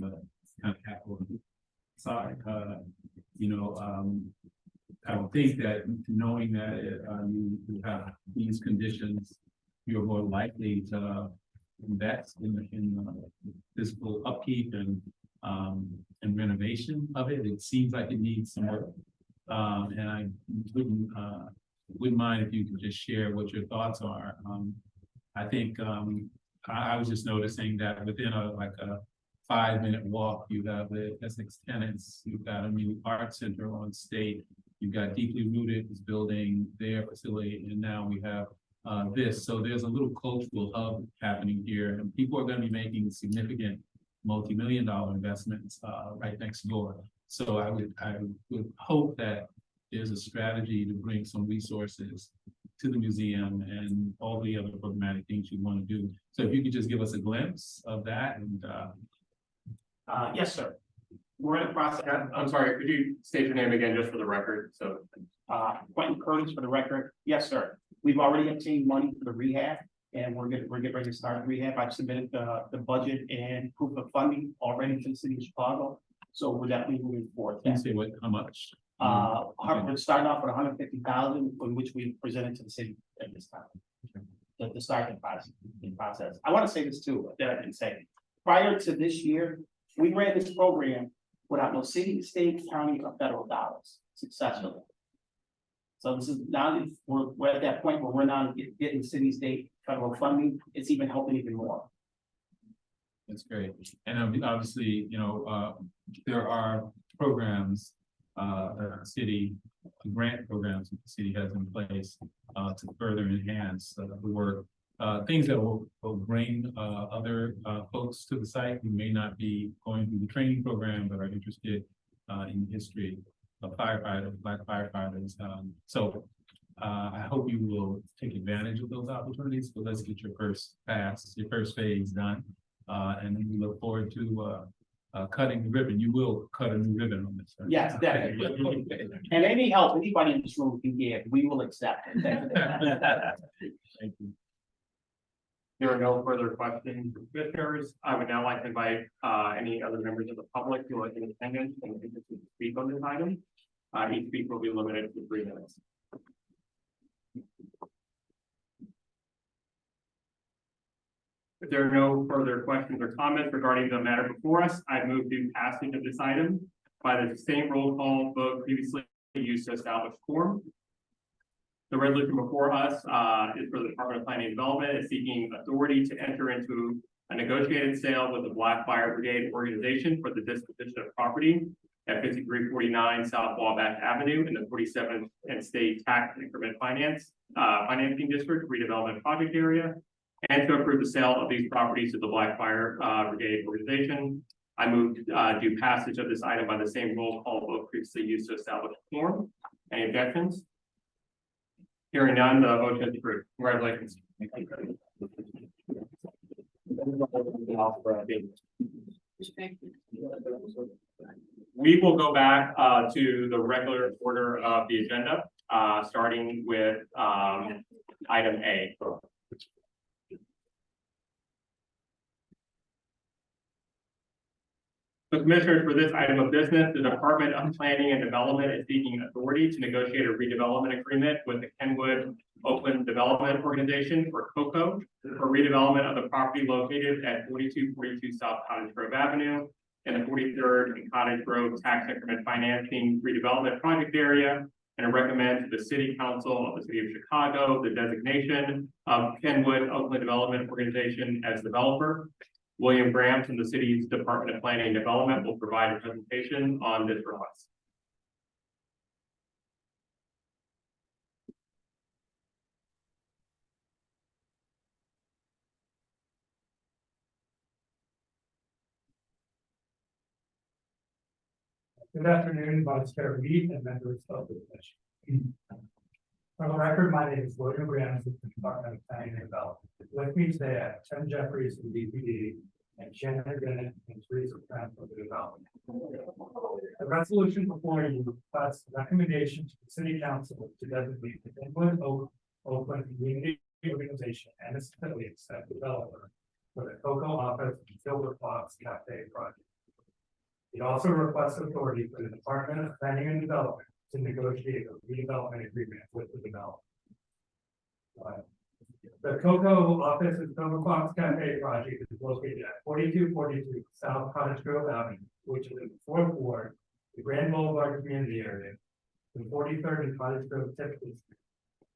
the kind of capital side. I would think that knowing that you have these conditions, you're more likely to invest in physical upkeep and renovation of it. It seems like it needs some work. And I wouldn't mind if you could just share what your thoughts are. I think I was just noticing that within a 5-minute walk, you have the Essex Tenants, you've got a new art center on State, you've got Deeply Rooted is building their facility, and now we have this. So there's a little cultural hub happening here, and people are going to be making significant multi-million-dollar investments right next door. So I would hope that there's a strategy to bring some resources to the museum and all the other programmatic things you want to do. So if you could just give us a glimpse of that. And yes, sir. We're in the process. I'm sorry, could you state your name again just for the record? So Quentin Curtis for the record. Yes, sir. We've already obtained money for the rehab, and we're getting ready to start rehab. I've submitted the budget and proof of funding already to the city of Chicago. So we're definitely moving forward. can you say how much? We're starting off with 150,000, in which we presented to the city at this time. The starting process. I want to say this too, that I didn't say. Prior to this year, we ran this program without no city, state, county, or federal dollars successfully. So this is now we're at that point where we're now getting city, state, federal funding. It's even helping even more. That's great. And obviously, there are programs, city grant programs that the city has in place to further enhance the work. Things that will bring other folks to the site who may not be going through the training program but are interested in the history of firefighters, Black firefighters. So I hope you will take advantage of those opportunities. But let's get your first phase done. And then we look forward to cutting the ribbon. You will cut a new ribbon on this. Right? Yes, definitely. And any help anybody in this room can give, we will accept it. Thank you. there are no further questions from commissioners. I would now like to invite any other members of the public who are in attendance and interested to speak on this item. Each speaker will be limited to 3 minutes. If there are no further questions or comments regarding the matter before us, I move to passage of this item by the same roll call vote previously used to establish quorum. The resolution before us is for the Department of Planning and Development. It's seeking authority to enter into a negotiated sale with the Black Fire Brigade organization for the disposition of property at 5349 South Wabash Avenue in the 47th and State Tax Increment Financing District redevelopment project area, and to approve the sale of these properties to the Black Fire Brigade organization. I move to do passage of this item by the same roll call vote previously used to establish quorum. Any objections? Hearing none, the motion is approved. Congratulations. We will go back to the regular order of the agenda, starting with item A. So commissioners, for this item of business, the Department of Planning and Development is seeking authority to negotiate a redevelopment agreement with the Kenwood Oakland Development Organization, or COCO, for redevelopment of the property located at 4242 South Cottage Grove Avenue in the 43rd and Cottage Grove Tax Increment Financing redevelopment project area, and I recommend to the City Council of the City of Chicago the designation of Kenwood Oakland Development Organization as developer. William Graham from the city's Department of Planning and Development will provide a presentation on this request. Good afternoon, Vice Chair Reed and members of the commission. For the record, my name is William Graham with the Department of Planning and Development. With me today, I have Tim Jeffries from DPD and Shannon Bennett and Teresa Trent for the development. The resolution before you requests a recommendation to the City Council to designate the Kenwood Oakland Community Organization and its affiliates as developer for the COCO office and Silver Fox Cafe project. It also requests authority for the Department of Planning and Development to negotiate a redevelopment agreement with the developer. The Cocoa Office and Silver Fox Cafe project is located at 4242 South Cottage Grove Avenue, which is in the fourth ward, the Grand Boulevard community area, the 43rd and Cottage Grove Tip District,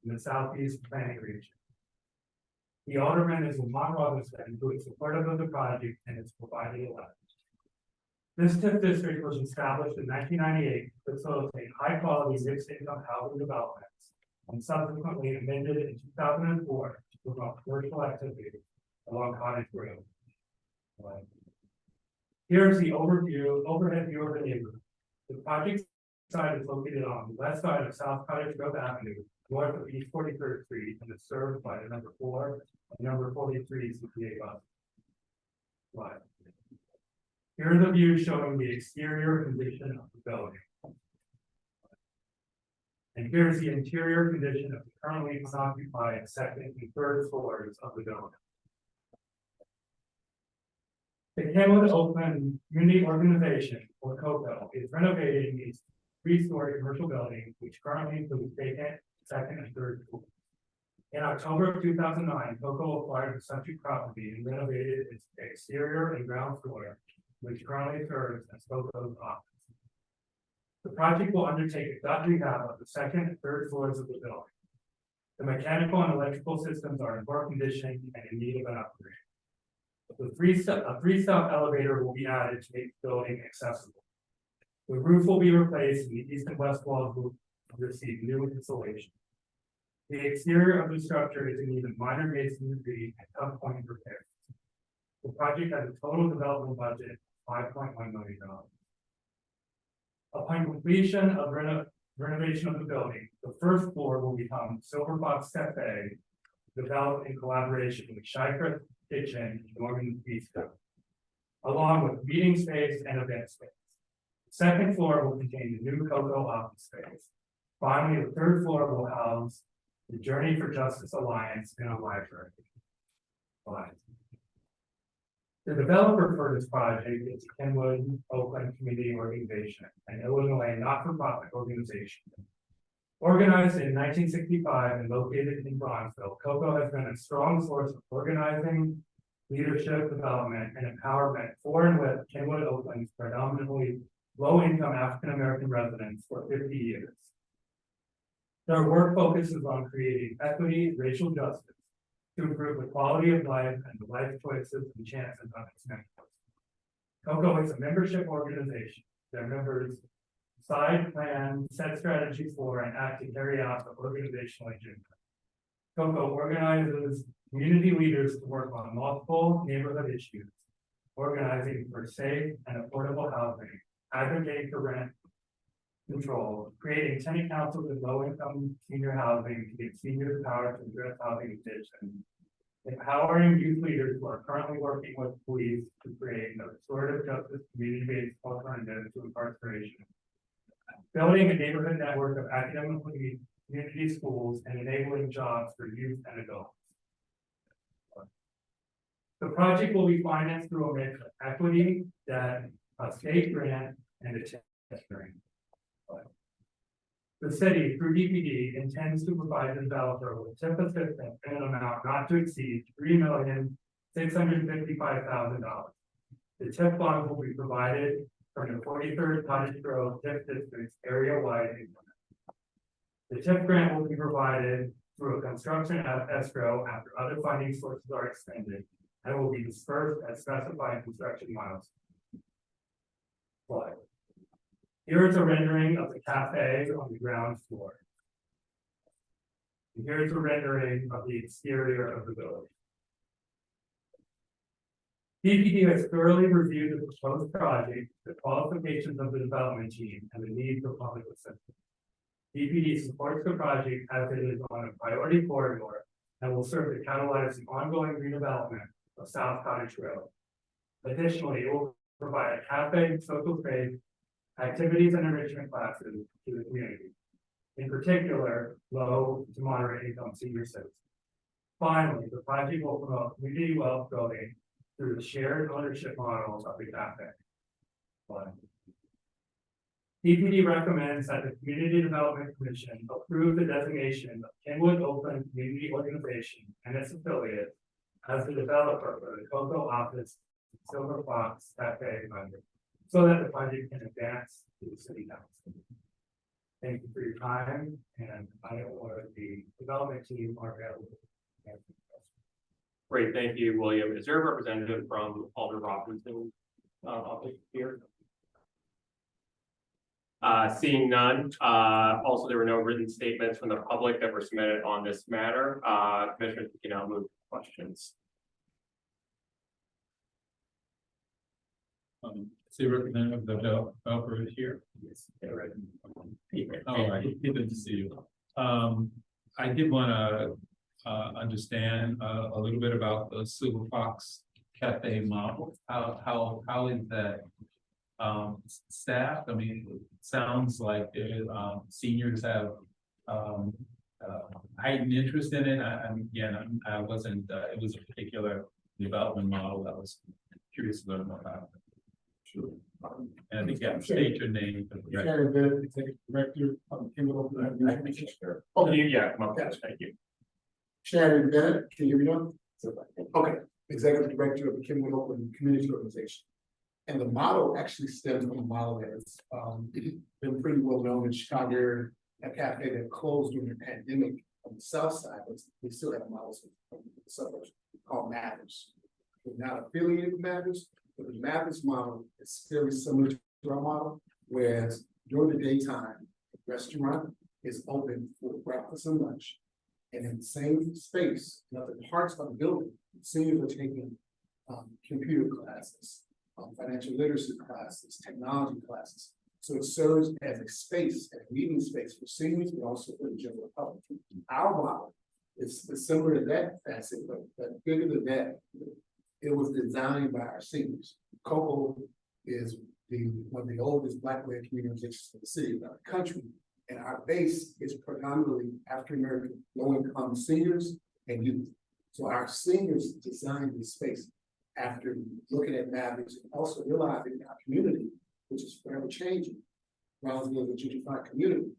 in the southeast planning region. The alderman is Lamont Robinson, who is supportive of the project and is providing a letter. This TIF district was established in 1998 to facilitate high-quality mixed-income housing developments, and subsequently amended in 2004 to promote commercial activity along Cottage Grove. Here's the overhead view of the neighborhood. The project site is located on the west side of South Cottage Grove Avenue, north of East 43rd Street, and is served by the number 4 and number 43 CPA bus. Slide. Here's a view showing the exterior condition of the building. And here's the interior condition of the currently occupied second and third floors of the building. The Kenwood Oakland Community Organization, or COCO, is renovating its 3-story commercial building, which currently includes vacant second and third floors. In October of 2009, COCO acquired the subject property and renovated its exterior and ground floor, which currently serves as COCO's office. The project will undertake a gut rehab of the second and third floors of the building. The mechanical and electrical systems are in poor condition and in need of an upgrade. A three-step elevator will be added to make the building accessible. The roof will be replaced and the east and west walls will receive new insulation. The exterior of the structure is in need of minor masonry and tough point repairs. The project has a total development budget of $5.1 million. Upon completion of renovation of the building, the first floor will become Silver Fox Cafe, developed in collaboration with Chypre Kitchen and Norman Bistro, along with meeting space and event space. The second floor will contain the new COCO office space. Finally, the third floor will house the Journey for Justice Alliance and a library. The developer for this project is Kenwood Oakland Community Organization, an Illinois not-for-profit organization. Organized in 1965 and located in Bronzeville, COCO has been a strong source of organizing, leadership development, and empowerment for and with Kenwood Oakland's predominantly low-income African-American residents for 50 years. Their work focuses on creating equity, racial justice, to improve the quality of life and the life choices and chances of its members. COCO is a membership organization. Their members decide, plan, set strategies for, and act to carry out the organizational agenda. COCO organizes community leaders to work on multiple neighborhood issues, organizing for safe and affordable housing, advocating for rent control, creating tenant councils with low-income senior housing to give seniors power to address housing addiction, empowering youth leaders who are currently working with police to create a restorative justice community-based alternative to incarceration, building a neighborhood network of academically community schools and enabling jobs for youth and adults. The project will be financed through a mix of equity, debt, a state grant, and a TIF grant. The city, through DPD, intends to provide the developer with TIF assistance in an amount not to exceed $3,655,000. The TIF funds will be provided from the 43rd Cottage Grove TIF District's area-wide increment. The TIF grant will be provided through a construction escrow after other funding sources are expended, and will be dispersed at specified construction milestones. Here is a rendering of the cafe on the ground floor. And here's a rendering of the exterior of the building. DPD has thoroughly reviewed the proposed project, the qualifications of the development team, and the needs of public assistance. DPD supports the project as it is on a priority corridor and will serve to catalyze the ongoing redevelopment of South Cottage Grove. Additionally, it will provide a cafe, social space, activities and enrichment classes to the community, in particular, low to moderate income senior citizens. Finally, the project will promote community wealth building through the shared ownership models of the cafe. DPD recommends that the Community Development Commission approve the designation of Kenwood Oakland Community Organization and its affiliates as the developer for the Cocoa Office Silver Fox Cafe project, so that the project can advance to the city council. Thank you for your time, and I or the development team are available. Great, thank you, William. Is there a representative from Alder Robinson office here? Seeing none, also there were no written statements from the public that were submitted on this matter. Commissioners, you can now move to questions. Is the representative of the developer is here? Yes, yeah, right. All right, good to see you. I did want to understand a little bit about the Silver Fox Cafe model. How is that staffed? I mean, it sounds like seniors have heightened interest in it. I wasn't. It was a particular development model that was curious to learn more about. Sure. And I think you have to state your name. Sharon Bennett, Executive Director of Kenwood Oakland. Okay, yeah, come up, guys, thank you. Sharon Bennett, can you hear me now? Okay, Executive Director of the Kenwood Oakland Community Organization. And the model actually stems from a model that's been pretty well known in Chicago, a cafe that closed during the pandemic on the south side, but we still have models from the suburbs called Matters. We're not affiliated with Matters, but the Matters model is very similar to our model, whereas during the daytime, the restaurant is open for breakfast and lunch. And in the same space, in other parts of the building, seniors are taking computer classes, financial literacy classes, technology classes. So it serves as a space, a meeting space for seniors, but also for the general public. Our model is similar to that facet, but bigger than that. It was designed by our seniors. Cocoa is one of the oldest Black-led community organizations in the city, in our country. And our base is predominantly African-American, low-income seniors and youth. So our seniors designed this space after looking at matters and also realizing our community, which is forever changing, Brownsville is a gentrified community.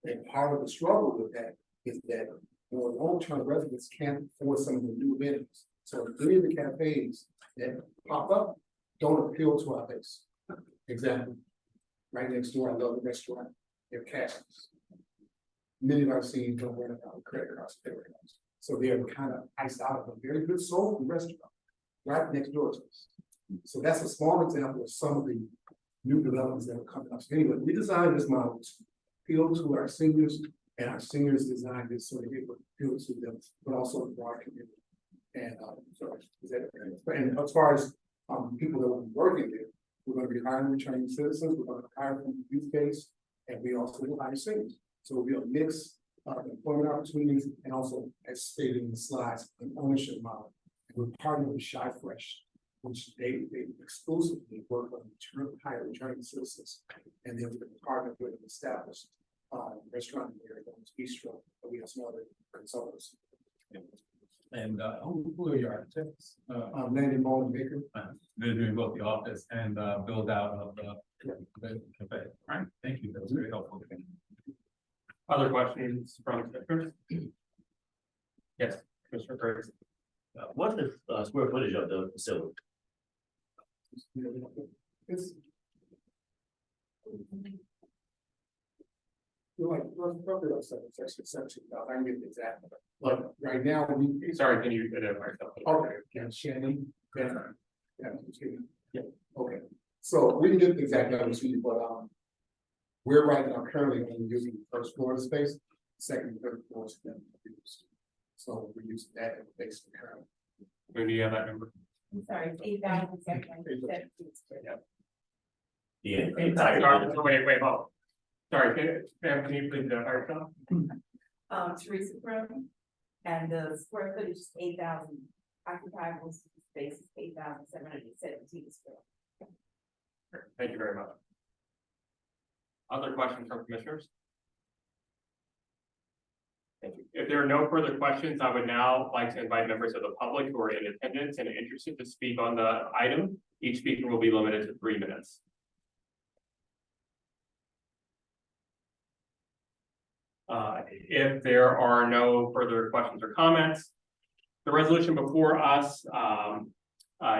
And part of the struggle with that is that more long-term residents can't afford some of the new amenities. So many of the cafes that pop up don't appeal to our base. Example, right next door, I love the restaurant, they're cashless. Many of our seniors don't run out of credit cards, so they're kind of iced out of a very good soul food restaurant right next door to us. So that's a small example of some of the new developments that are coming up. So anyway, we designed this model to appeal to our seniors, and our seniors designed this so that it would appeal to them, but also the broad community. And and as far as people that will be working there, we're going to be hiring returning citizens, we're going to hire from the youth base, and we also will hire seniors. So we'll be a mix of employment opportunities and also, as stated in the slides, an ownership model. And we're partnering with Shy Fresh, which they exclusively work on hire returning citizens, and then we're going to partner with an established restaurant in the area, Bistro, but we have some other consultants. And who are your architects? Landon Ball and Baker. They're doing both the office and build out of the cafe. All right, thank you. That was very helpful. Other questions from commissioners? Yes, Commissioner Curtis. What's the square footage of the facility? It's like roughly about 17,000. I can get the exact number. But right now, Sorry, can you identify yourself? okay, yeah, Shannon, yeah, okay. So we can get the exact numbers for you, but we're right now currently only using the first floor of the space, second and third floors then used. So we're using that in the basement currently. When do you have that number? I'm sorry, 8,717. Yeah. Wait, hold. Sorry, ma'am, can you please identify yourself? Teresa Brown, and the square footage is 8,000, occupiable space is 8,717 square. Thank you very much. Other questions from commissioners? Thank you. If there are no further questions, I would now like to invite members of the public who are in attendance and interested to speak on the item. Each speaker will be limited to 3 minutes. If there are no further questions or comments, the resolution before us,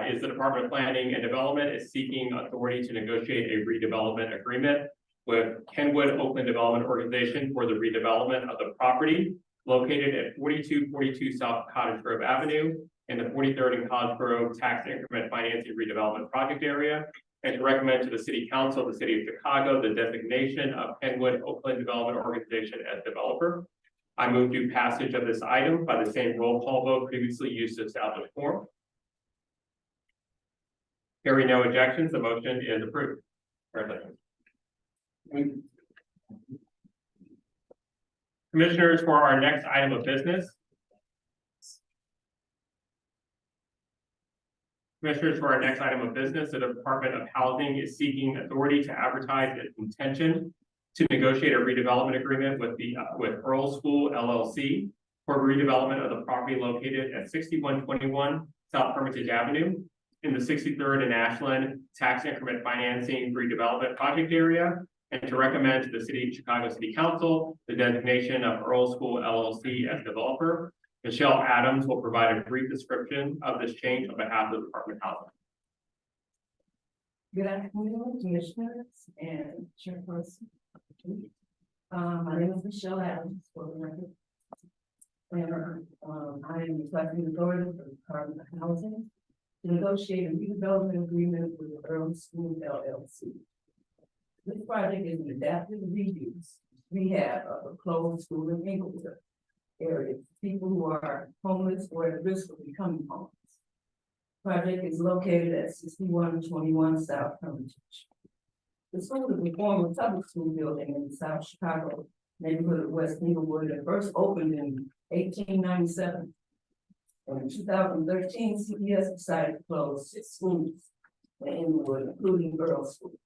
is the Department of Planning and Development is seeking authority to negotiate a redevelopment agreement with Kenwood Oakland Development Organization for the redevelopment of the property located at 4242 South Cottage Grove Avenue in the 43rd and Cottage Grove Tax Increment Financing Redevelopment Project area, and to recommend to the City Council of the City of Chicago the designation of Kenwood Oakland Development Organization as developer. I move to passage of this item by the same roll call vote previously used to establish quorum. Hearing no objections, the motion is approved. Commissioners, for our next item of business. Commissioners, for our next item of business, the Department of Housing is seeking authority to advertise its intention to negotiate a redevelopment agreement with Earl School LLC for redevelopment of the property located at 6121 South Hermitage Avenue in the 63rd and Ashland Tax Increment Financing Redevelopment Project area, and to recommend to the Chicago City Council the designation of Earl School LLC as developer. Michelle Adams will provide a brief description of this change on behalf of the Department of Housing. Good afternoon, commissioners and chairperson. My name is Michelle Adams, for the record. And I am requesting authority for the Department of Housing to negotiate a redevelopment agreement with the Earl School LLC. This project is an adaptive reuse rehab of a closed school in Inglewood area, people who are homeless or at risk of becoming homeless. Project is located at 6121 South Hermitage. The school is a former public school building in the South Chicago neighborhood of West Inglewood and first opened in 1897. And in 2013, CPS decided to close 6 schools in Inglewood, including Earl School.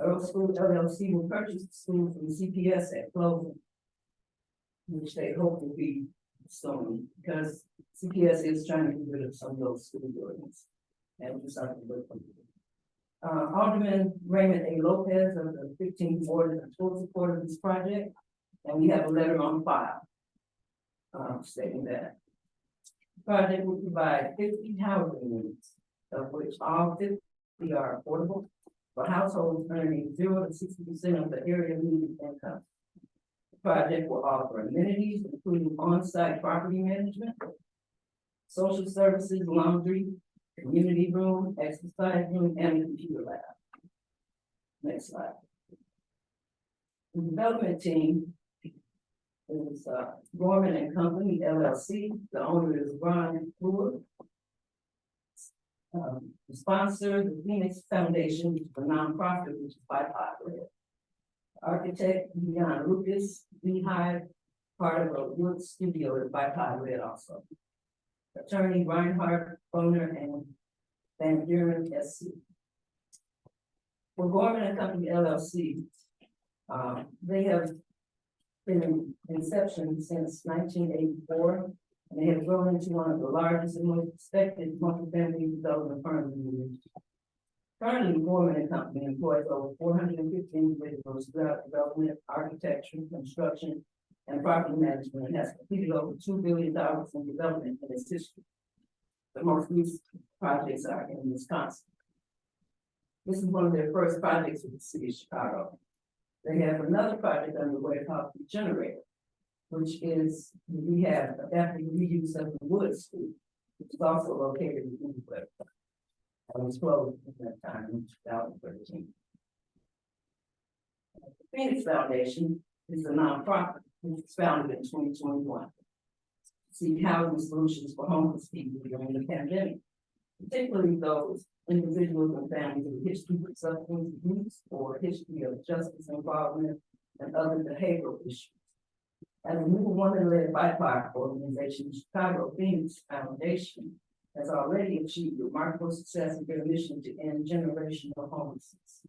Earl School LLC will purchase the school from CPS at closing, which they hope will be soon, because CPS is trying to get rid of some of those school buildings and do something with them. Alderman Raymond A. Lopez of the 15th Ward is in full support of this project, and we have a letter on file stating that the project will provide 50 housing units, of which all 50 are affordable for households earning 0 to 60% of the area median income. The project will offer amenities, including on-site property management, social services, laundry, community room, exercise room, and a computer lab. Next slide. The development team is Gorman and Company LLC. The owner is Ron Brewer. The sponsor, the Phoenix Foundation, which is a nonprofit, which is BIPOC. Architect Leon Lucas, Beehive, part of a wood studio at BIPOC also. Attorney Reinhardt Boner and Van Buren SC. For Gorman and Company LLC, they have been in inception since 1984, and they have grown into one of the largest and most respected multifamily development firms in the region. Currently, Gorman and Company employs over 450 individuals throughout development, architecture, construction, and property management, and has completed over $2 billion in development in its history. The most recent projects are in Wisconsin. This is one of their first projects with the city of Chicago. They have another project underway called the Generator, which is the rehab, adaptive reuse of the Wood School, which is also located in Inglewood. It was closed at that time in 2013. The Phoenix Foundation is a nonprofit which was founded in 2021. Seek housing solutions for homeless people during the pandemic, particularly those individuals and families with history of substance abuse or history of justice involvement and other behavioral issues. As a new woman-led BIPOC organization, Chicago Phoenix Foundation has already achieved remarkable success in their mission to end generational homelessness.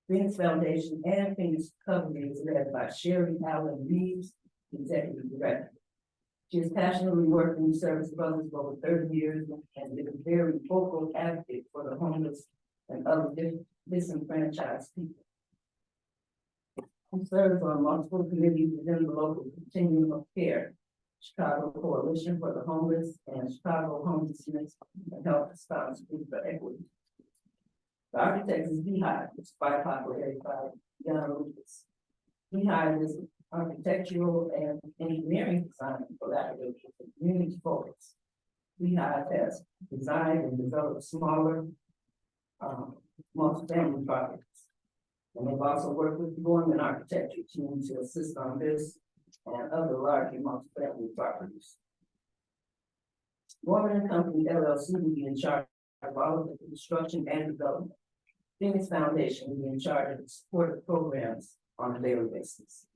Phoenix Foundation and Phoenix Recovery is led by Sherry Allen Reeves, Executive Director. She has passionately worked in the service of others for over 30 years and is a very vocal advocate for the homeless and other disenfranchised people. He serves on multiple committees within the local continuum of care. Chicago Coalition for the Homeless and Chicago Homelessness and Health Response Group for Equity. The architect is Beehive, which is populated by Young Lucas. Beehive is architectural and engineering design collaborative with community focus. Beehive has designed and developed smaller multi-family projects. And they've also worked with the Gorman Architecture team to assist on this and other larger multi-family properties. Gorman and Company LLC will be in charge of all of the construction and development. Phoenix Foundation will be in charge of the supportive programs on a daily basis.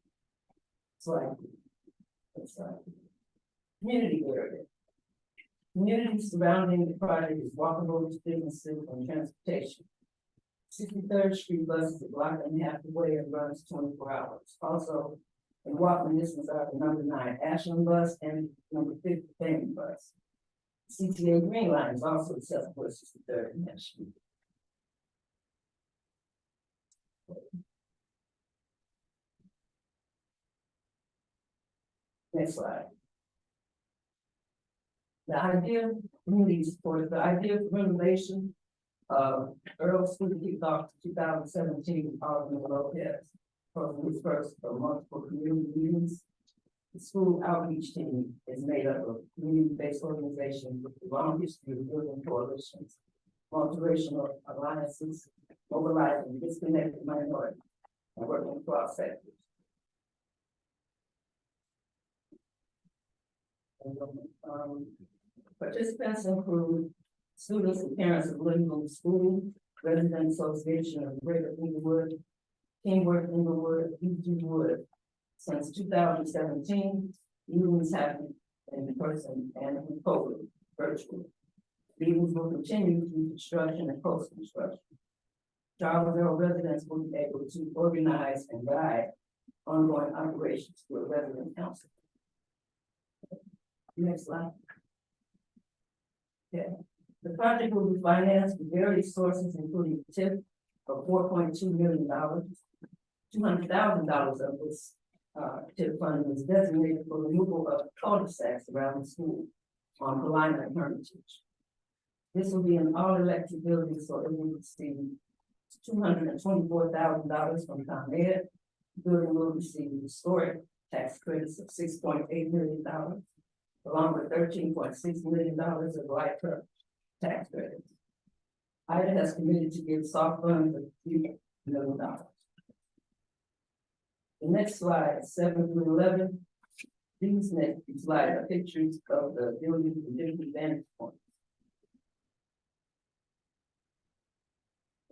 Community area. Community surrounding the project is walkable to businesses and transportation. 63rd Street bus is a block and a half away and runs 24 hours. Also, in walking distance are the number 9 Ashland bus and number 50 Fanning bus. CTA Green Line is also accessible at 63rd and Ashland Street. Next slide. The idea, community support, the idea for renovation of Earl School kicked off 2017 with Alderman Lopez. His first of multiple community meetings. The school outreach team is made up of community-based organizations with a long history of building coalitions, multiracial alliances, mobilizing disconnected minorities, and working across sectors. Participants include students and parents of Lincoln School, Resident Association of Greater Inglewood, Teamwork Inglewood, E.G. Wood. Since 2017, meetings have been in person and in COVID, virtually. Meetings will continue through construction and post-construction. Charlottesville residents will be able to organize and guide ongoing operations through a resident council. Next slide. Okay. The project will be financed with various sources, including TIP of $4.2 million. $200,000 of this TIP funding is designated for removal of cul-de-sacs around the school on Paulina and Hermitage. This will be an all-electric building, so it will receive $224,000 from ComEd. The building will receive historic tax credits of $6.8 million, along with $13.6 million of light truck tax credits. IDA has committed to give soft funds of $3 million. The next slide, 7 through 11. These next slides are pictures of the building from different vantage points.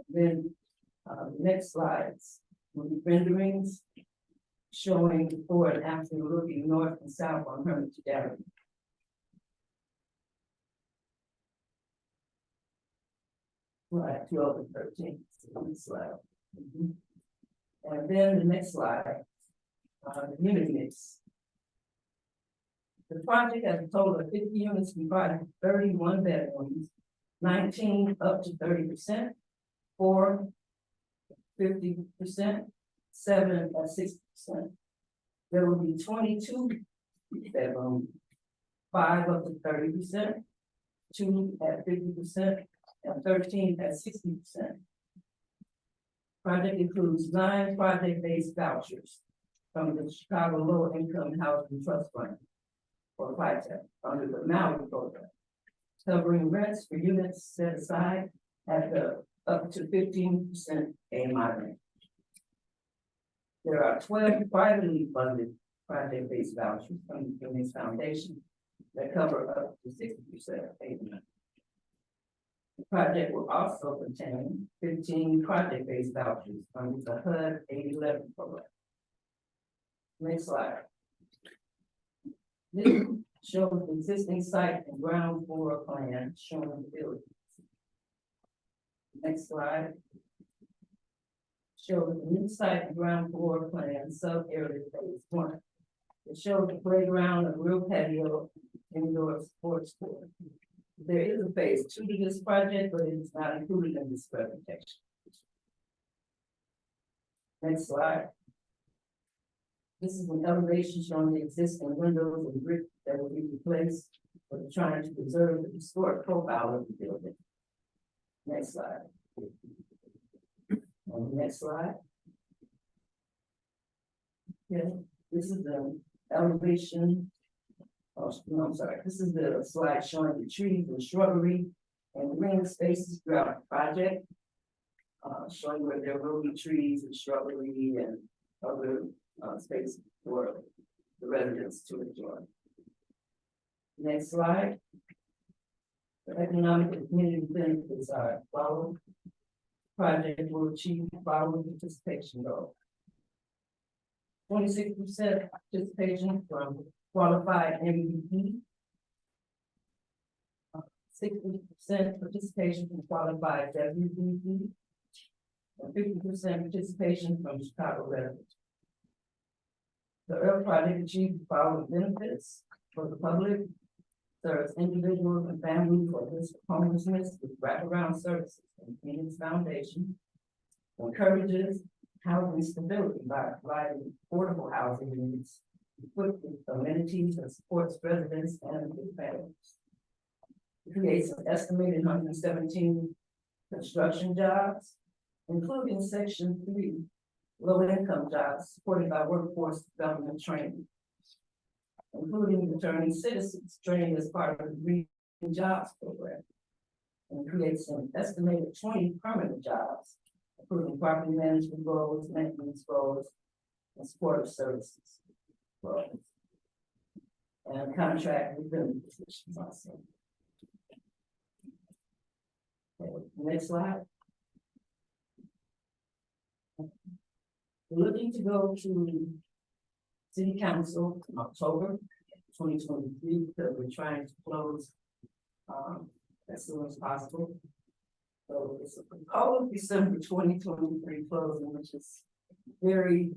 Then the next slides will be renderings showing before and after looking north and south on Hermitage Avenue. Slide 12 and 13. Slide. And then the next slide, unit mix. The project has a total of 50 units comprising 31 bedrooms, 19 up to 30%, 4 50%, 7 at 60%. There will be 22 bedrooms, 5 up to 30%, 2 at 50%, and 13 at 60%. Project includes 9 project-based vouchers from the Chicago Low Income Housing Trust Fund, or PITEP, under the Maui program, covering rents for units set aside at the up to 15% AMI range. There are 12 privately funded project-based vouchers from the Phoenix Foundation that cover up to 60% AMI. The project will also contain 15 project-based vouchers under the HUD 811 program. Next slide. This shows the existing site and ground floor plan showing the buildings. Next slide. Shows the new site and ground floor plan sub-area phase 1. It shows the playground, a real patio, indoor sports court. There is a phase 2 to this project, but it is not included in this presentation. Next slide. This is an elevation showing the existing windows and brick that will be replaced, but trying to preserve the historic profile of the building. Next slide. On the next slide. Okay, this is the elevation. Oh, no, I'm sorry, this is the slide showing the trees and shrubbery and green spaces throughout the project. Showing where there will be trees and shrubbery and other space for the residents to enjoy. Next slide. The economic and community benefits are followed. Project will achieve the following participation goal. 26% participation from qualified MVP. 60% participation from qualified WVP. And 50% participation from Chicago residents. The Earth Project achieved the following benefits for the public: serves individuals and families for risk of homelessness with wraparound services from Phoenix Foundation, encourages housing stability by providing affordable housing needs, equipped with amenities and supports residents and their families. It creates an estimated 117 construction jobs, including Section 3 low-income jobs supported by workforce development training, including returning citizens trained as part of the Green Jobs Program, and creates an estimated 20 permanent jobs, including property management roles, maintenance roles, and supportive services roles, and contract within positions also. Okay, next slide. We're looking to go to City Council in October 2023, because we're trying to close as soon as possible. So it's a proposed December 2023 closing, which is very,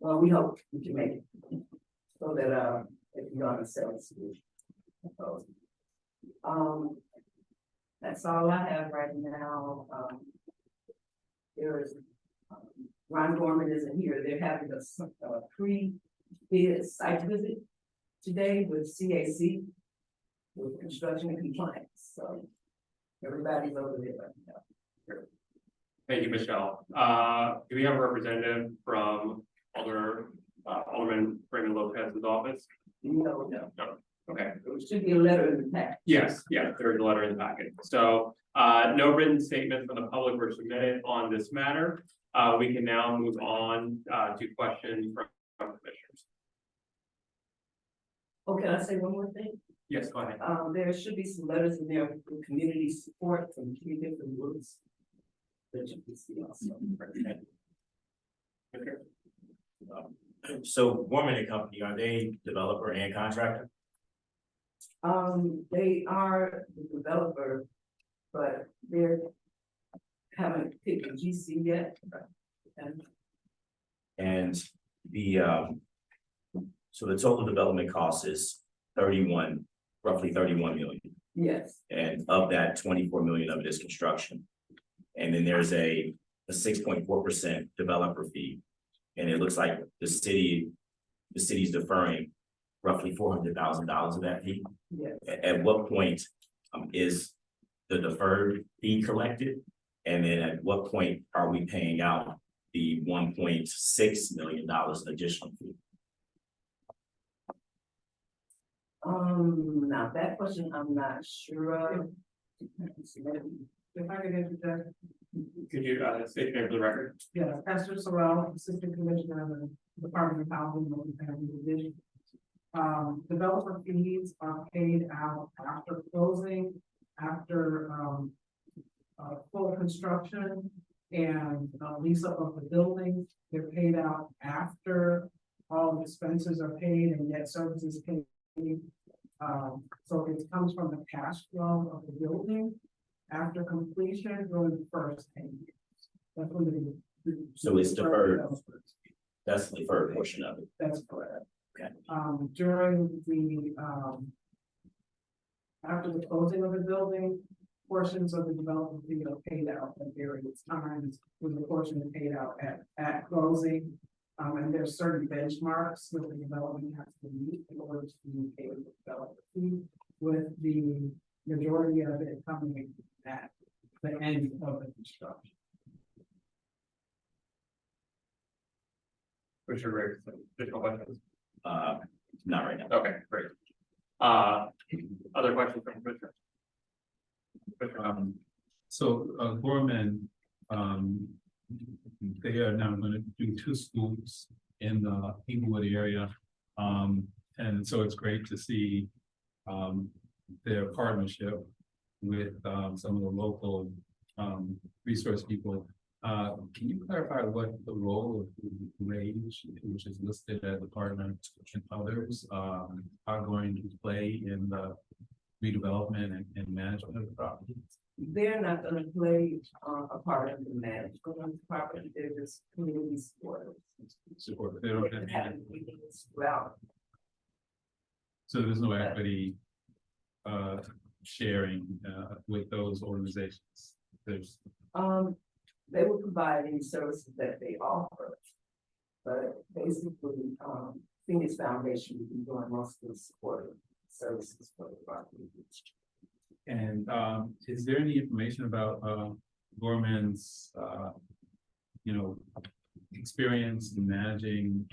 well, we hope we can make it so that if you're on the sales. That's all I have right now. There's Ron Gorman isn't here. They're having a pre-bid site visit today with CAC with construction and compliance. So everybody's over there right now. Thank you, Michelle. Do we have a representative from Alderman Raymond Lopez's office? No. Okay. There should be a letter in the pack. Yes, there is a letter in the packet. So no written statements from the public were submitted on this matter. We can now move on to questions from commissioners. Oh, can I say one more thing? Yes, go ahead. There should be some letters in there for community support from 3 different groups that you can see also. So Gorman and Company, are they developer and contractor? They are the developer, but they're haven't picked a GC yet. And the, so the total development cost is roughly 31 million. Yes, And of that, 24 million of it is construction. And then there's a 6.4% developer fee. And it looks like the city's deferring roughly $400,000 of that fee. yes. At what point is the deferred fee collected? And then at what point are we paying out the $1.6 million additional fee? Now that question, I'm not sure of. If I could interject, Could you state your name for the record? yes, Esther Sorrell, Assistant Commissioner of the Department of Housing and Family Division. Developer fees are paid out after closing, after full construction and lease up of the building. They're paid out after all expenses are paid and debt services paid. So it comes from the cash flow of the building after completion during the first 10 years. That's when So it's deferred. That's the deferred portion of it. That's correct. Okay. During the after the closing of the building, portions of the development fee are paid out at various times, with the portion paid out at closing And there's certain benchmarks that the development has to meet in order to communicate with the developer fee, with the majority of it coming at the end of the construction. Commissioner Ray, additional questions? Not right now. Okay, great. Other questions from Commissioner? Gorman, they are now gonna do 2 schools in the Inglewood area. And so it's great to see, their partnership with, some of the local, resource people. Can you clarify what the role of Rage, which is listed as a partner, and others, are going to play in the redevelopment and management of the property? They're not gonna play a part in the management of the property, they're just community supporters. Support, they don't have, Having meetings throughout. so there's no equity, sharing, with those organizations. There's, They will provide any services that they offer. But basically, Phoenix Foundation will be doing most of the support services for the property. and, is there any information about, Gorman's, experience in managing,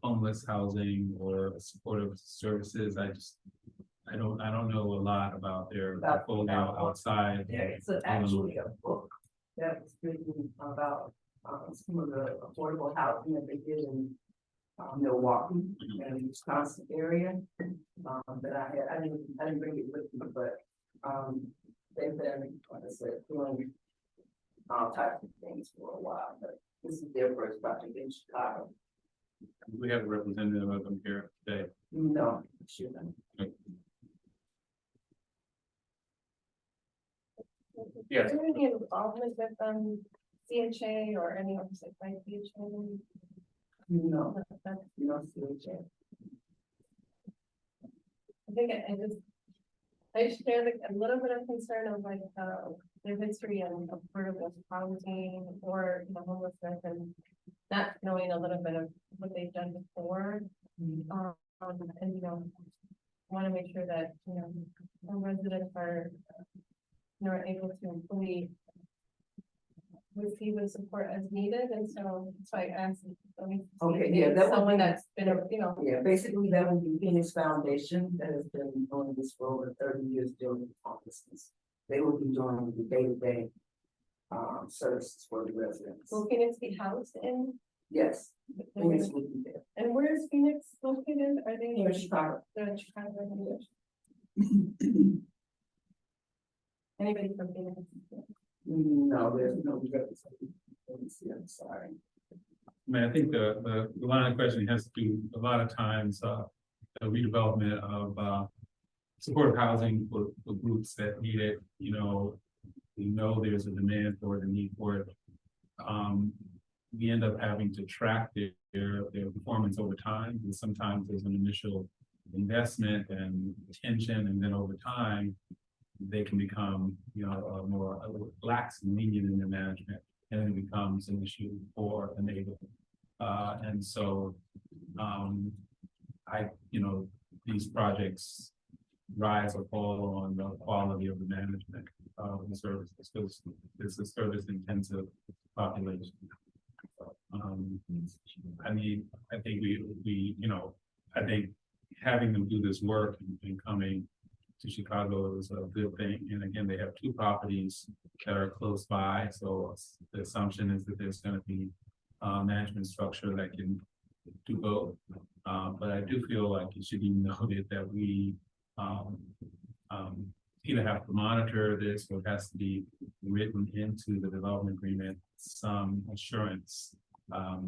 homeless housing or supportive services? I don't know a lot about their portfolio outside. There is actually a book that was written about some of the affordable housing that they did in Milwaukee and the Wisconsin area. That I didn't bring it with me, but they've been, like I said, doing all types of things for a while, but this is their first project in Chicago. We have a representative of them here today. No, shouldn't. Yes. Is there any involvement with CHA or any oversight by CHA? No, That's- no, CHA. I think I share a little bit of concern of like, their history and affordable housing or, homelessness and not knowing a little bit of what they've done before. And, want to make sure that, our residents are, able to fully receive the support as needed. And so that's why I asked. Okay, yeah, that would Someone be- that's been, Yeah, basically that would be Phoenix Foundation that has been doing this for over 30 years dealing with homelessness. They will be doing the day-to-day services for the residents. will Phoenix be housed in? Yes, Phoenix will be there. And where is Phoenix located? Are they In Chicago. They're in Chicago. Anybody from Phoenix? No, there's no representation. I'm sorry. I mean, I think the line of questioning has to do a lot of times, the redevelopment of, supportive housing for groups that need it, we know there's a demand for it, a need for it. We end up having to track their performance over time, and sometimes there's an initial investment and attention, and then over time, they can become, more lax and lenient in their management, and it becomes an issue for a neighborhood. And so, these projects rise or fall on the quality of the management of the services, because it's a service intensive population. I think I think having them do this work and coming to Chicago is a good thing. And again, they have 2 properties that are close by. So the assumption is that there's going to be management structure that can do both. But I do feel like it should be noted that we either have to monitor this or it has to be written into the development agreement, some assurance of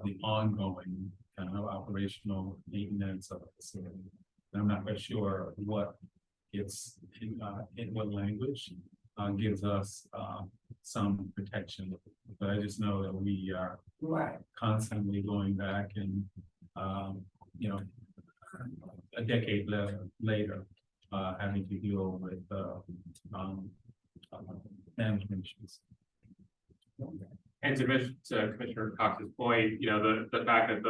the ongoing kind of operational maintenance of the facility. And I'm not quite sure what gets in what language gives us some protection, but I just know that we are Right. constantly going back and a decade later having to deal with management issues. And to Commissioner Cox's point, you know, the fact that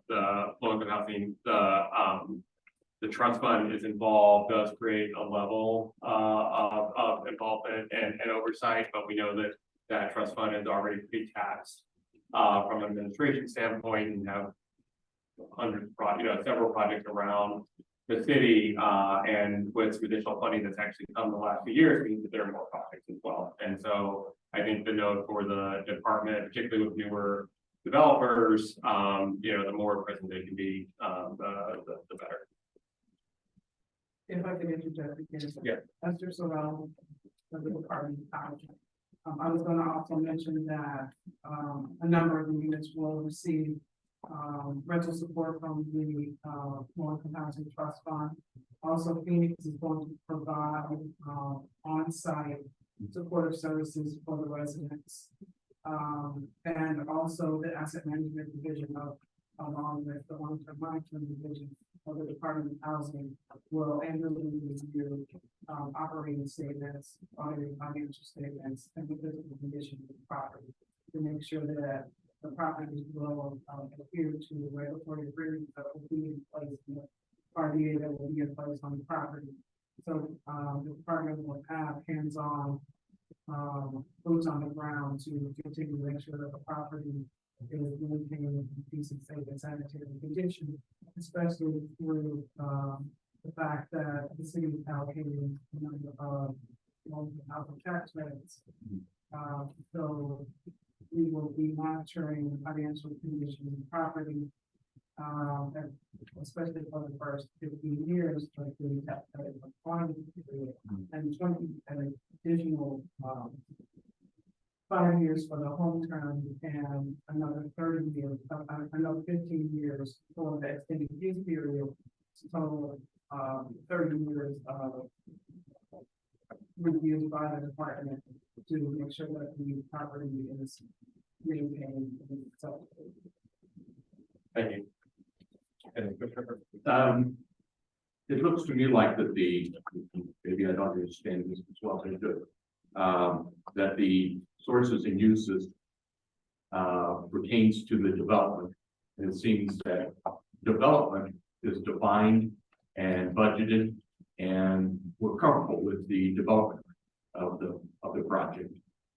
the low-income housing, the trust fund is involved does create a level of involvement and oversight, but we know that that trust fund is already pre-taxed from an administration standpoint and have hundreds of several projects around the city, and with some additional funding that's actually come the last few years, means that there are more projects as well. And so I think the note for the department, particularly with newer developers, you know, the more present they can be, the better. If I could interject again. Yeah. Esther Sorrell, of the Department of Housing. I was gonna also mention that, a number of the units will receive, rental support from the, low-income housing trust fund. Also, Phoenix is going to provide, on-site supportive services for the residents. And also the asset management division along with the long-term monitoring division of the Department of Housing will annually review, operating statements, audited financial statements, and the physical condition of the property to make sure that the property will, adhere to the regulatory agreements that will be in place, and the RDA that will be in place on the property. So, the department will have hands-on, boots on the ground to continue to make sure that the property is maintained in decent, safe, and sanitary condition, especially through, the fact that the city is allocating a number of housing tax credits. So we will be monitoring the financial condition of the property, and especially for the first 15 years, like the tax credit applying period, and 20, an additional, 5 years for the home term and another 30 years, another 15 years for the extended use period. So, 30 years of reviews by the department to make sure that the property is maintained and acceptable. Thank you. It looks to me like that maybe I don't understand this as well as I do. That the sources and uses pertains to the development. It seems that development is defined and budgeted, and we're comfortable with the development of the project.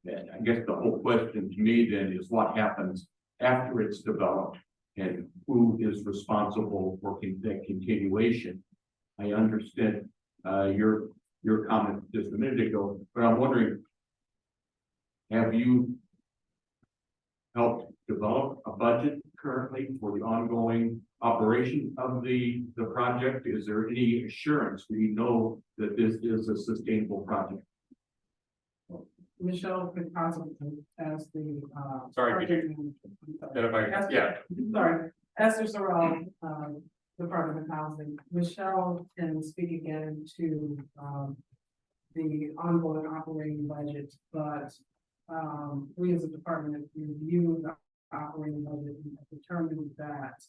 And I guess the whole question to me then is what happens after it's developed and who is responsible for that continuation. I understand your comment just a minute ago, but I'm wondering, have you helped develop a budget currently for the ongoing operation of the project? Is there any assurance we know that this is a sustainable project? Michelle could possibly as the, Sorry, could you? Yeah. Sorry, Esther Sorrell, Department of Housing. Michelle can speak again to, the ongoing operating budget, but, we as a department reviewed the operating budget and determined that,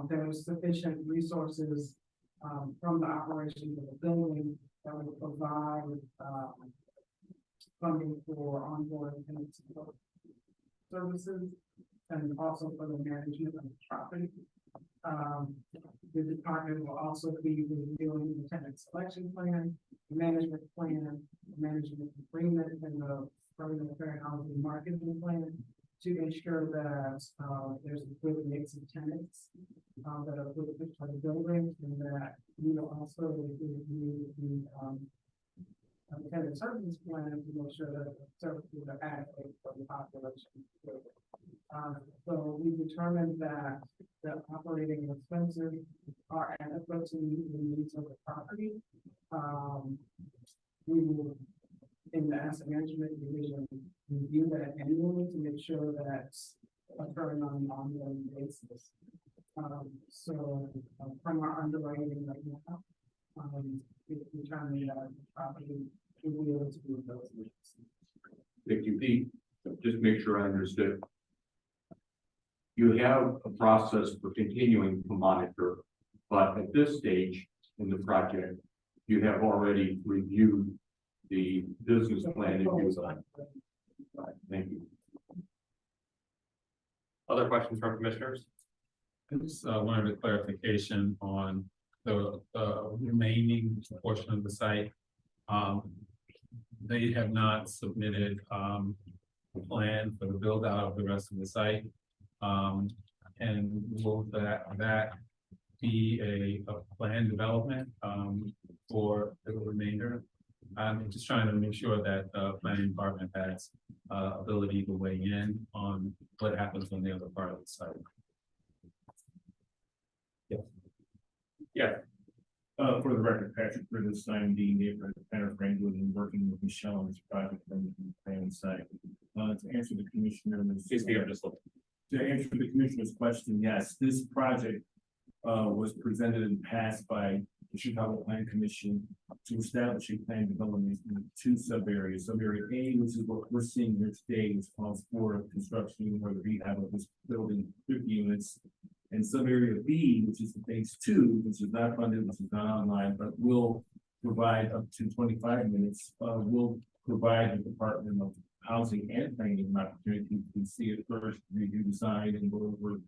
there was sufficient resources, from the operations of the building that would provide, funding for ongoing tenant support services and also for the management of the property. The department will also be reviewing the tenant selection plan, the management plan, the management agreement, and the permanent fair housing marketing plan to ensure that there's a good mix of tenants that are good for the building, and that we will also review the tenant services plan to make sure that the services are adequate for the population. So we determined that the operating expenses are adequate to meet the needs of the property. We will, in the asset management division, review that annually to make sure that's occurring on an ongoing basis. So from our underwriting right now, we determined that the property will be able to do those needs. Thank you, Pete. Just make sure I understood. You have a process for continuing to monitor, but at this stage in the project, you have already reviewed the business plan. Right, thank you. Other questions from commissioners? I just wanted a clarification on the remaining portion of the site. They have not submitted a plan for the build out of the rest of the site. And will that be a planned development for the remainder? I'm just trying to make sure that the planning department has ability to weigh in on what happens on the other part of the site. For the record, Patrick Curtis, I'm the neighborhood planner for Englewood and working with Michelle on this project from the plan site. To answer the commissioner's. To answer the commissioner's question, yes, this project was presented and passed by the Chicago Plan Commission to establish a plan development in two sub areas. Sub area A, which is what we're seeing here today, is calls for construction or the rehab of this building, 50 units. And sub area B, which is the phase 2, which is not funded, which is not online, but will provide up to 25 minutes, will provide the Department of Housing and Planning an opportunity to see it first, review design, and go over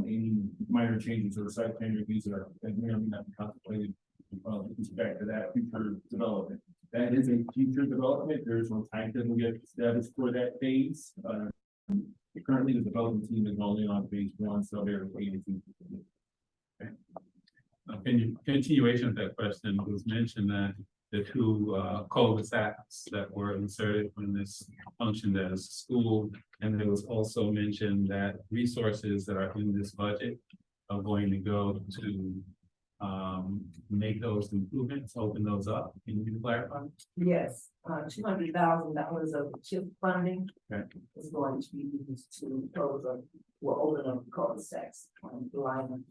any minor changes or site plan reviews that may or may not be contemplated with respect to that future development. That is a future development. There's no timetable yet established for that phase. Currently, the development team is only on phase 1, so they're waiting to. Continuation of that question, it was mentioned that the two cul-de-sacs that were inserted when this functioned as a school, and it was also mentioned that resources that are in this budget are going to go to make those improvements, open those up. Can you clarify? Yes, $200,000 of CHIP funding. Okay. Is going to be used to close up, or open up cul-de-sacs on the line.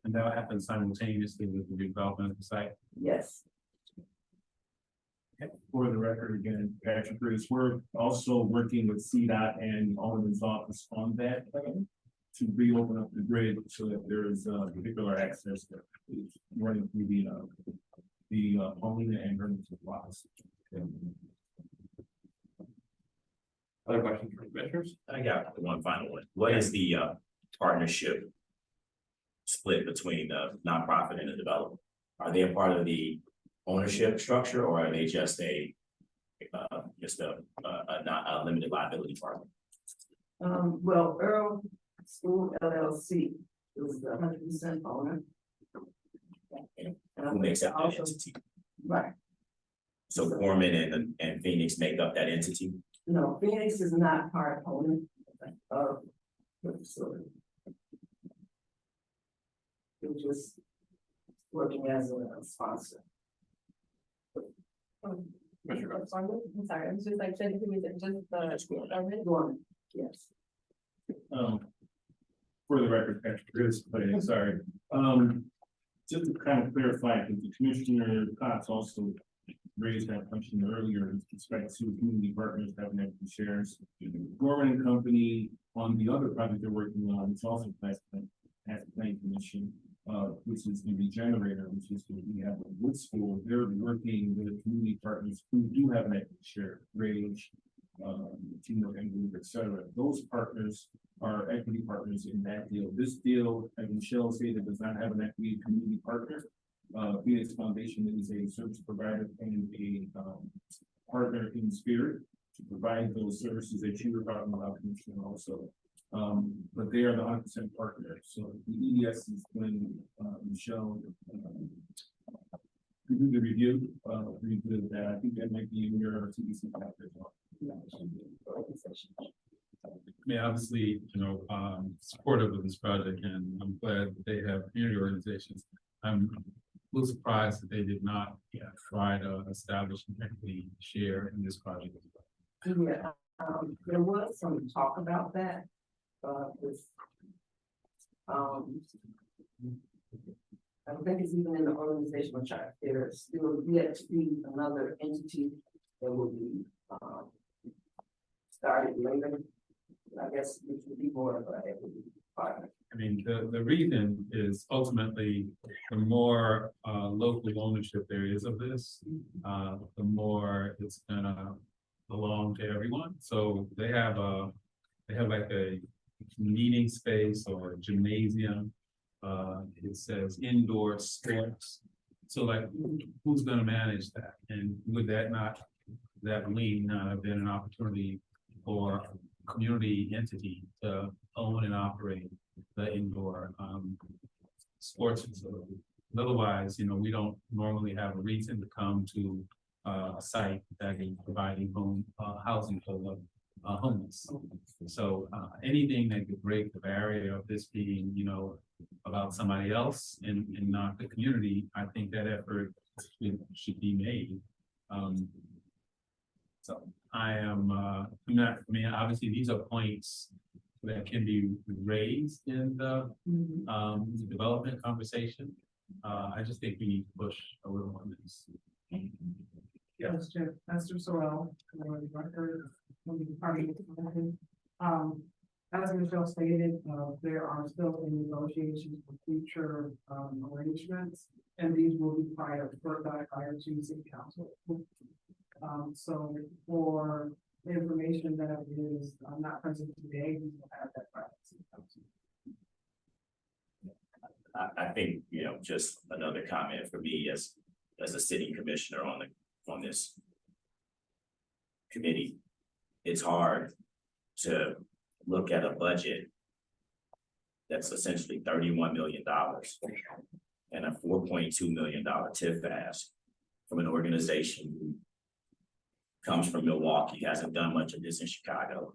And that will happen simultaneously with the redevelopment of the site. Yes. For the record, again, Patrick Curtis, we're also working with CDOT and Alderman's office on that plan to reopen up the grid so that there is particular access that is running through the Paulina and Herman's blocks. Other questions from commissioners? I got one final one. What is the partnership split between the nonprofit and the developer? Are they a part of the ownership structure, or are they just a not a limited liability partner? Well, Earl School LLC is the 100% owner. Who makes up that entity? Right. So Gorman and Phoenix make up that entity? No, Phoenix is not part owner of the facility. It's just working as a sponsor. Commissioner Garza? I'm sorry, I was just like, said, who is it, just the government? Gorman, yes. For the record, Patrick Curtis, but sorry. Just to kind of clarify, because the Commissioner Cox also raised that question earlier with respect to community partners having equity shares. Gorman and Company on the other project they're working on, it's also passed the Planning Commission, which is the regenerator, which is what we have at Wood School. They're working with community partners who do have an equity share, Rage, Team of England, et cetera. Those partners are equity partners in that deal. This deal, as Michelle stated, does not have an equity community partner. Phoenix Foundation is a service provider and a partner in spirit to provide those services that you were talking about, Commissioner, also. But they are the 100% partner. So the EDS is when Michelle do the review, reviewed that. I think that might be in your TBC package as well. I mean, obviously, supportive of this project, and I'm glad that they have community organizations. I'm a little surprised that they did not try to establish an equity share in this project as well. Yeah, there was some talk about that, I don't think it's even in the organizational chart. There's still yet to be another entity that will be started later. I guess it would be more of a equity partner. I mean, the reason is ultimately the more local ownership there is of this, the more it's gonna belong to everyone. So they have like a meeting space or gymnasium. It says indoor sports. So like, who's gonna manage that? And would that not, that lean not have been an opportunity for a community entity to own and operate the indoor, sports facility? Otherwise, we don't normally have a reason to come to a site that is providing housing for the homeless. So anything that could break the barrier of this being, about somebody else and not the community, I think that effort should be made. So I am not, I mean, obviously these are points that can be raised in the development conversation. I just think we need to push a little on this. Yes, Chair, Esther Sorrell, for the record, from the Department of Planning. As Michelle stated, there are still in negotiations for future arrangements, and these will be prior to city council. So for the information that is not present today, we will have that prior to city council. I think, just another comment for me as a city commissioner on this committee. It's hard to look at a budget that's essentially $31 million and a $4.2 million TIF ask from an organization who comes from Milwaukee, hasn't done much of this in Chicago,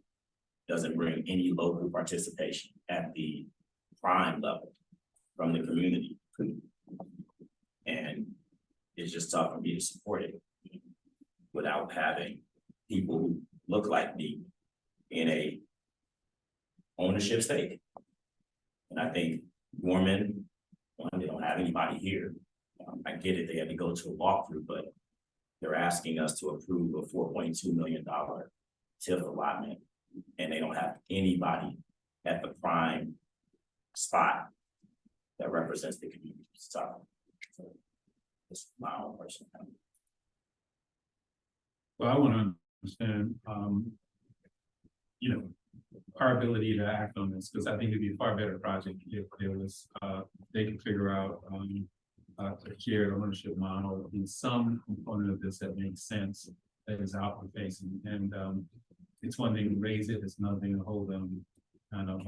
doesn't bring any local participation at the prime level from the community. And it's just tough for me to support it without having people who look like me in a ownership stake. And I think Gorman, they don't have anybody here. I get it, they had to go to a walkthrough, but they're asking us to approve a $4.2 million TIF allotment, and they don't have anybody at the prime spot that represents the community. So it's my own personal opinion. Well, I want to understand, our ability to act on this, because I think it'd be a far better project if there was, they could figure out a shared ownership model in some component of this that makes sense, that is outward facing. And it's one thing to raise it, it's another thing to hold them kind of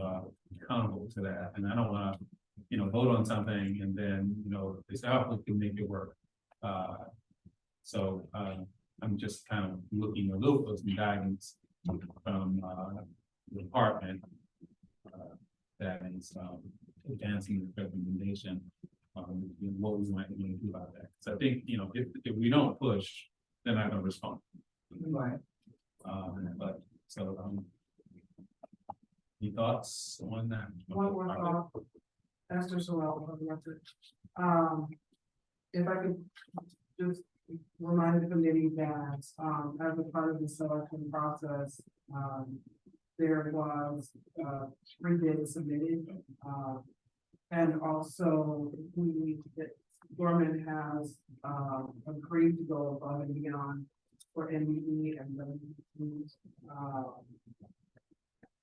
accountable to that. And I don't want to, vote on something and then, they say, oh, we can make it work. So I'm just kind of looking a little for some guidance from the department that is advancing the recommendation. What we might need to do about that. So I think, if we don't push, they're not gonna respond. Right. But so any thoughts on that? One more thought. Esther Sorrell, for the record. If I could just remind the committee that, as a part of the selection process, there was, 3 bids submitted, and also Gorman has, agreed to go above and beyond for NBE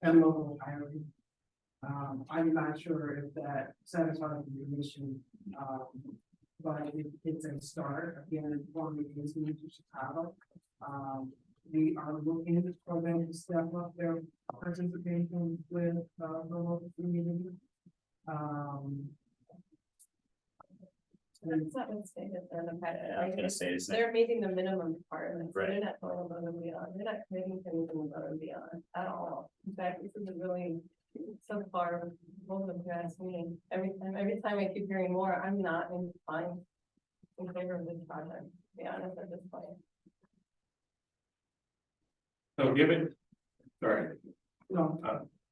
and local hiring. I'm not sure if that satisfies the commission, but it's a start. Again, Gorman is new to Chicago. We are looking for them to step up their participation with the local community. That's not gonna say that they're competitive. I was gonna say the same. They're meeting the minimum requirements. Right. They're not going above and beyond. They're not committing to anything above and beyond at all. In fact, this is a really, so far, both of you asked me, every time I keep hearing more, I'm not inclined in favor of this project, to be honest, at this point. So sorry. No.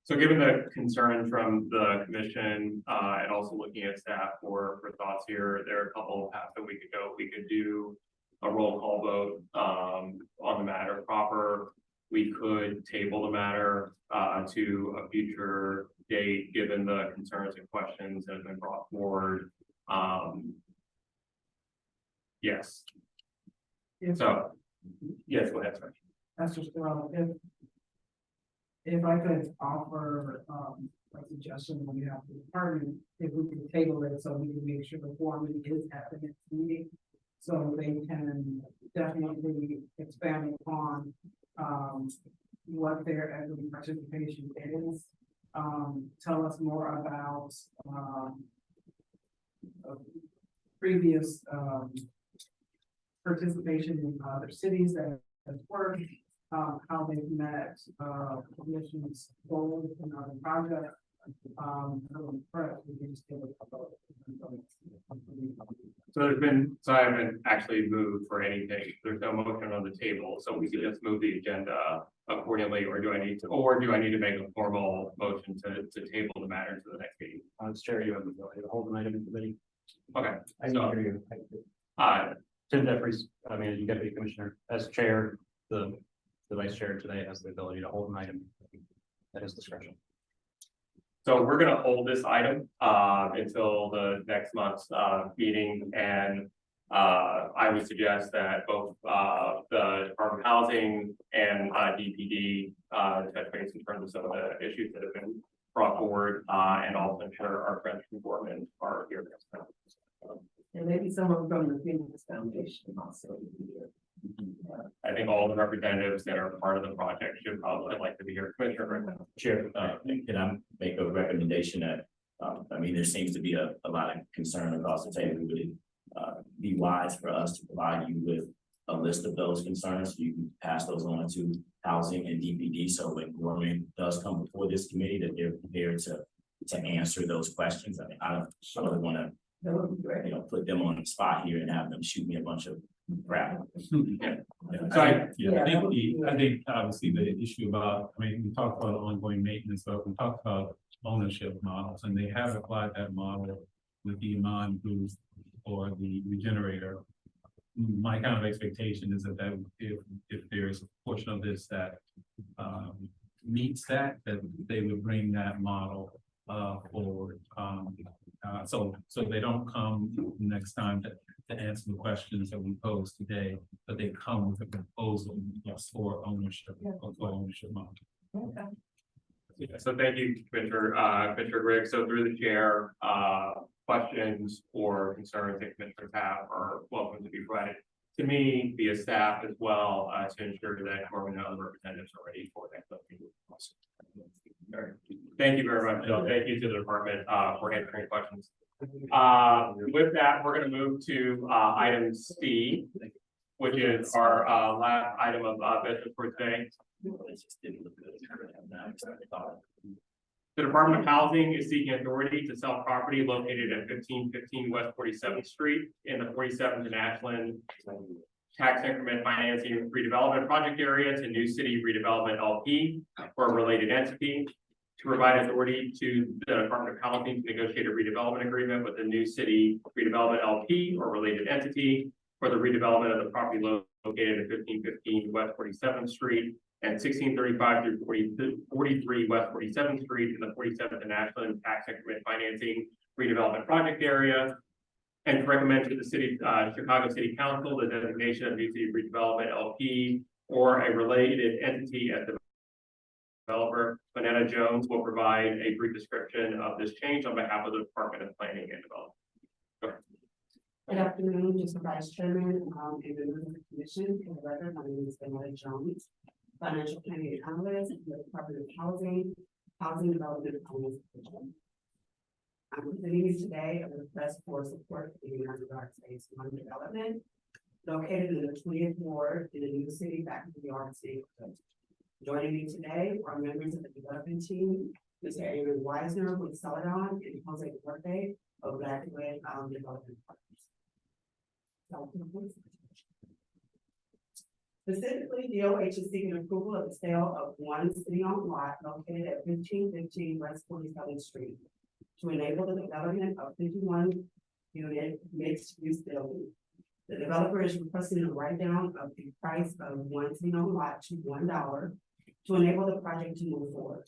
So given the concern from the commission, and also looking at staff for thoughts here, there are a couple of paths that we could go. We could do a roll call vote, on the matter proper. We could table the matter, to a future date, given the concerns and questions that have been brought forward. Yes. So, yes, go ahead, sir. That's just, if I could offer, a suggestion on behalf of the department, if we could table it so we can make sure the foreman is at the next meeting. So they can definitely expand upon, what their equity participation is. Tell us more about, previous, participation in other cities that has worked, how they've met, commission's goals and other projects. I'm impressed. We can just give a couple of- So I haven't actually moved for anything. There's no motion on the table, so we could just move the agenda accordingly, or do I need to make a formal motion to table the matter to the next meeting? Chair, you have the ability to hold an item in committee. Okay, I so, hear you. Tim Jeffries, as deputy commissioner, as chair, the vice chair today has the ability to hold an item at his discretion. so we're gonna hold this item, until the next month's, meeting, and I would suggest that both, the Department of Housing and, DPD, touch base in terms of some of the issues that have been brought forward, and also ensure our friends from Gorman are here. And maybe someone from the Phoenix Foundation also. I think all the representatives that are part of the project should probably like to be here. Commissioner, Chair, can I make a recommendation that, I mean, there seems to be a lot of concern across the table. Would it be wise for us to provide you with a list of those concerns? You can pass those on to housing and DPD, so when Gorman does come before this committee, that they're prepared to answer those questions. I mean, I don't want to, That would be great. put them on the spot here and have them shoot me a bunch of crap. Yeah. So I think obviously the issue about, I mean, we talked about ongoing maintenance, but we talked about ownership models, and they have applied that model with the Iman Group or the regenerator. My kind of expectation is that if there's a portion of this that meets that they would bring that model forward. So they don't come next time to answer the questions that we posed today, but they come with a proposal for ownership or co-ownership model. Okay. Yeah, so thank you, Commissioner Griggs. So through the chair, questions or concerns that commissioners have are welcome to be provided to me via staff as well, to ensure that Gorman and other representatives are ready for that. All right. Thank you very much, Bill. Thank you to the department, for answering questions. With that, we're gonna move to, item C, which is our, last item of, business for today. The Department of Housing is seeking authority to sell property located at 1515 West 47th Street in the 47th and Ashland tax increment financing redevelopment project area to New City Redevelopment LP or a related entity, to provide authority to the Department of Housing to negotiate a redevelopment agreement with the New City Redevelopment LP or related entity for the redevelopment of the property located at 1515 West 47th Street and 1635 through 43 West 47th Street in the 47th and Ashland tax increment financing redevelopment project area, and to recommend to the city, Chicago City Council, the designation of New City Redevelopment LP or a related entity as the developer. Manetta Jones will provide a brief description of this change on behalf of the Department of Planning and Development. Good afternoon, Mr. Vice Chairman, and members of the commission. For the record, my name is Manetta Jones, financial planning analyst in the Department of Housing Development and Finance Division. I'm presenting you today a request for support for the United Arts Phase 1 development located in the 20th Ward in the New City Backyard City. Joining me today are members of the development team, Mr. Aaron Weisner with Celadon and Jose Duarte of Blackwood Development Partners. Specifically, DOH is seeking approval of the sale of one city-owned lot located at 1515 West 47th Street to enable the development of 51-unit mixed-use building. The developer is requesting a write-down of the price of one city-owned lot to $1 to enable the project to move forward.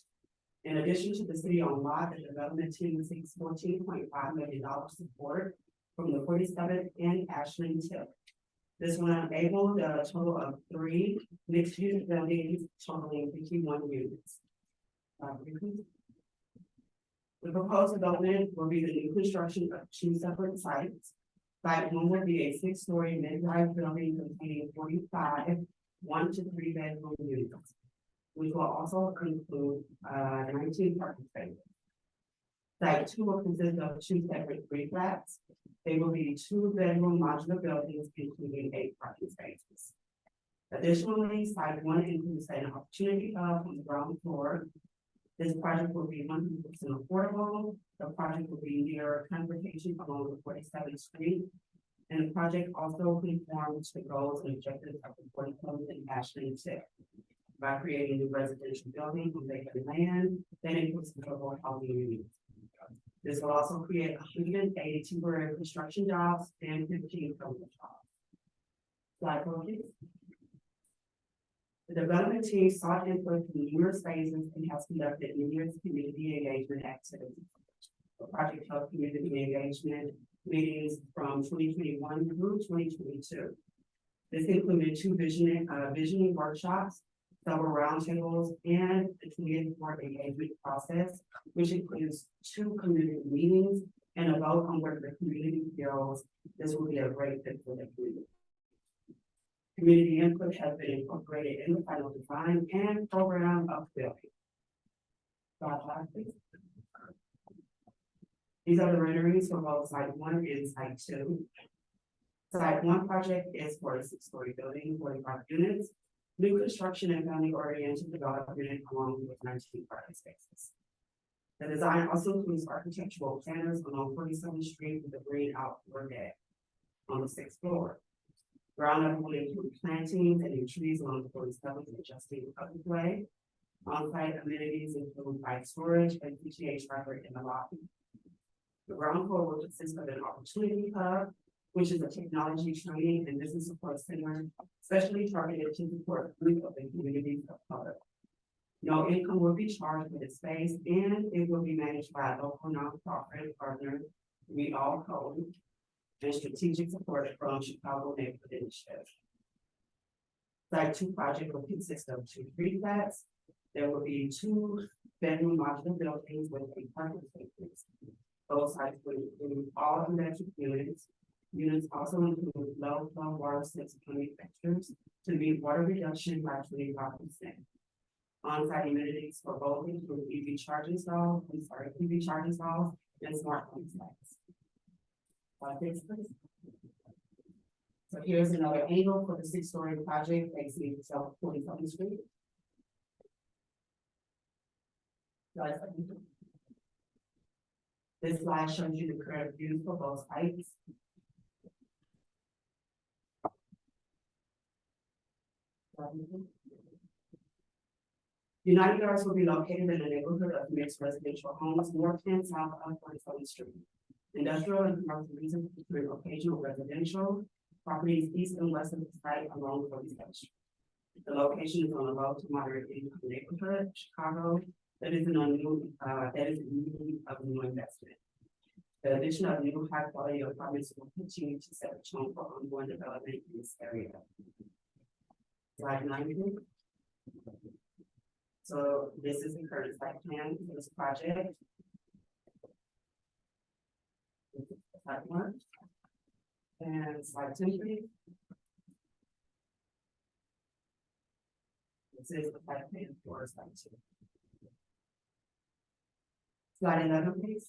In addition to the city-owned lot, the development team seeks $14.5 million support from the 47th and Ashland TIP. This will enable the total of 3 mixed-use buildings totaling 51 units. The proposed development will be the new construction of two separate sites. Site one will be a six-story mid-rise building containing 45 1 to 3 bedroom units, which will also include 19 parking spaces. Site two will consist of two separate three flats. They will be 2-bedroom modular buildings, including 8 parking spaces. Additionally, site one includes an opportunity hub on the ground floor. This project will be 100% affordable. The project will be near transportation along the 47th Street. And the project also conforms to the goals and objectives of the 47th and Ashland TIP by creating a residential building on vacant land that includes affordable housing units. This will also create 180 temporary construction jobs and 15 permanent jobs. Slide 4, please. The development team sought input from numerous phases and has conducted numerous community engagement activities. The project held community engagement meetings from 2021 through 2022. This included 2 visioning workshops, several roundtables, and the community board engagement process, which includes 2 community meetings and a vote on whether the community feels this will be a great fit for the community. Community input has been incorporated in the final design and program of the building. Slide 5, please. These are the renderings for both site 1 and site 2. Site 1 project is for a 6-story building, 45 units, new construction and family-oriented development along with 19 parking spaces. The design also includes architectural planners along 47th Street with a green outdoor deck on the 6th floor. Ground level will include plantings and new trees along the 47th and adjusting the public way. On-site amenities include bike storage and PTA tracker in the lobby. The ground floor will consist of an opportunity hub, which is a technology training and business support center, specially targeted to support group of the communities of color. No income will be charged for this space, and it will be managed by a local nonprofit partner, We All Code, and strategic support from Chicago Neighborhood Initiative. Site 2 project will consist of 2 free flats. There will be 2-bedroom modular buildings with 8 parking spaces. Those sites will include all electric units. Units also include low flow water sensitivity fixtures to meet water reduction by 25%. On-site amenities for both include EV charging stalls and smart home sites. So here's another angle for the 6-story project facing South 47th Street. This slide shows you the current view for both sites. United Yards will be located in a neighborhood of mixed residential homes north and south of 47th Street. Industrial and commercial reasons include occasional residential properties east and west of the site along 47th Street. The location is on a low to moderate income neighborhood, Chicago, that is in need of new investment. The addition of new high quality apartments will continue to set the tone for ongoing development in this area. Slide 9, please. So this is the current site plan for this project. Slide 1. And slide 2, please. This is the site plan for slide 2. Slide 11, please.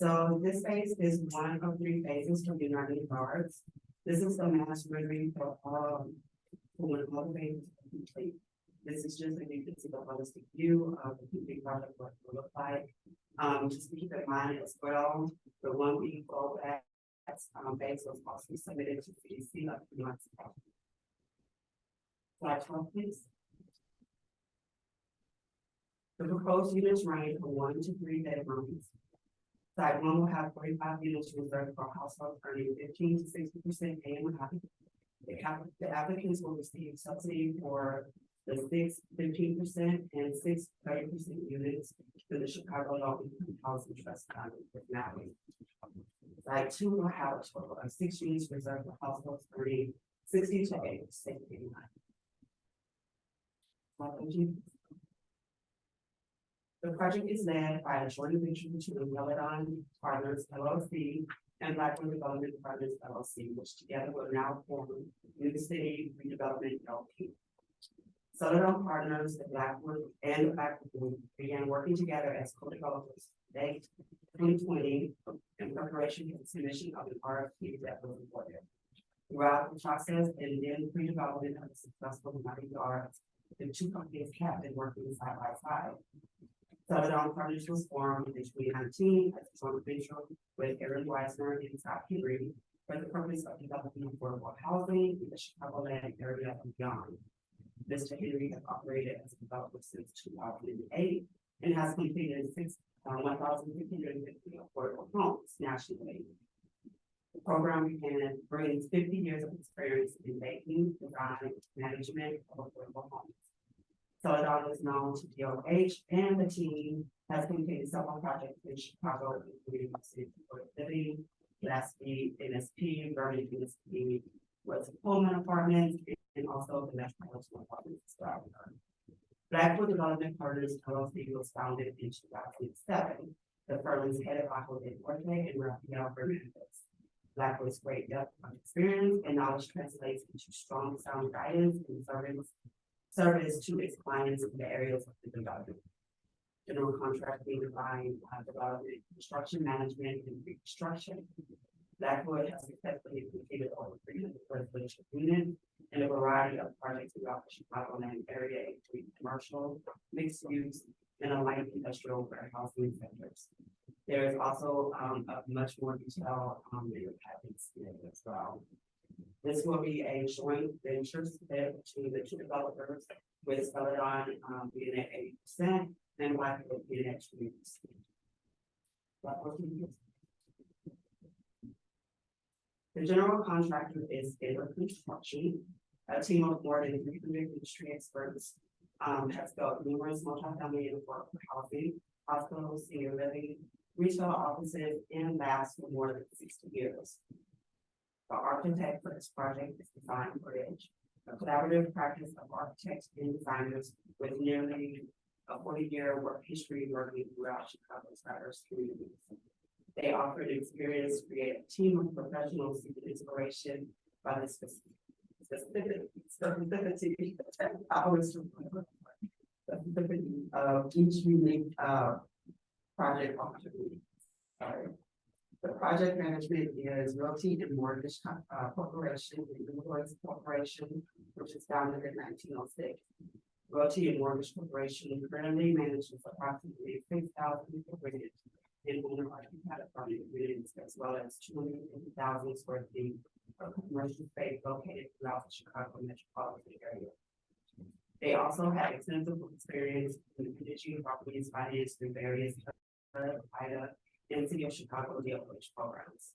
So this phase is one of 3 phases from United Yards. This is the mass rendering for when all the phases are complete. This is just so you can see the holistic view of the complete project, what it will look like. Just to keep in mind as well, the 1 week rollback base was also submitted to CDC up 3 months ago. Slide 12, please. The proposed units range from 1 to 3 bedrooms. Site 1 will have 45 units reserved for households earning 15 to 60% AMI. The applicants will receive subsidy for the 6-15% and 6-30% units through the Chicago Low Income Housing Trust Fund with Maui. Site 2 will have a total of 6 units reserved for households earning 60 to 80% AMI. The project is led by a joint venture between Peloton Partners LLC and Blackwood Development Partners LLC, which together will now form New City Redevelopment LP. Southern Partners, the Blackwood and the Blackwood Group began working together as co-developers in late 2020 in preparation for the submission of an RFP that was awarded. Throughout the process and then pre-development of the successful 90 yards, the two companies have been working side by side. Southern Partners was formed in 2019 as a joint venture with Aaron Weisner and Scott Henry for the purpose of developing affordable housing in the Chicagoland area and beyond. Mr. Henry has operated as a developer since 2008 and has completed 1,550 affordable homes nationally. The program brings 50 years of experience in making, design, management of affordable homes. Celadon is known to DOH, and the team has completed several projects in Chicago, including City City, Lasky, NSP, Vernon NSP, West Pullman Apartments, and also the Metropolitan Apartments as well. Blackwood Development Partners LLC was founded in 2007. The firm is headed by Jose Duarte and Rafael Hernandez. Blackwood's great depth of experience and knowledge translates into strong sound guidance and service to its clients in the areas of the development. General contracting, design, development, construction management, and reconstruction. Blackwood has successfully completed over 300 residential units and a variety of projects throughout the Chicagoland area, including commercial, mixed use, and a light industrial warehousing sectors. There is also a much more detail in your packets as well. This will be a joint venture split between the two developers, with Celadon being at 80% and Blackwood being at 20%. The general contractor is Taylor Construction. A team of more than 300 industry experts has built numerous multifamily and affordable housing, hospitals, senior living, retail offices, and labs for more than 60 years. The architect for this project is Design Bridge, a collaborative practice of architects and designers with nearly a 40-year work history working throughout Chicago's diverse communities. They offer an experienced creative team of professionals seeking inspiration by the specificity of each unique project opportunity. Sorry. The project management is Realty and Mortgage Corporation, and Illinois Corporation, which is founded in 1906. Realty and Mortgage Corporation currently manages approximately 6,000 rented and owner-occupied apartment units, as well as 250,000 square feet of commercial space located throughout the Chicago metropolitan area. They also have extensive experience in managing properties financed through various IDA and City of Chicago DOH programs.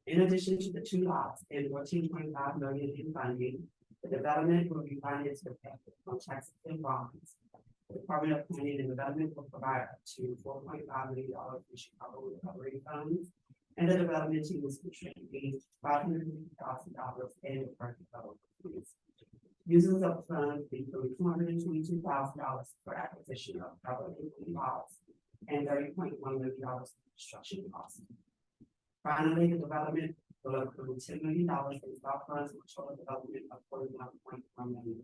In addition to the two lots and 14.5 million in funding, the development will be financed with taxes and bonds. The Department of Planning and Development will provide up to $4.5 million in Chicago recovery funds, and the development team is contributing $550,000 in the park development fees. Uses of funds include $222,000 for acquisition of public lots and $30.1 million in construction costs. Finally, the development will include $10 million in stock funds for total development of $41.1 million.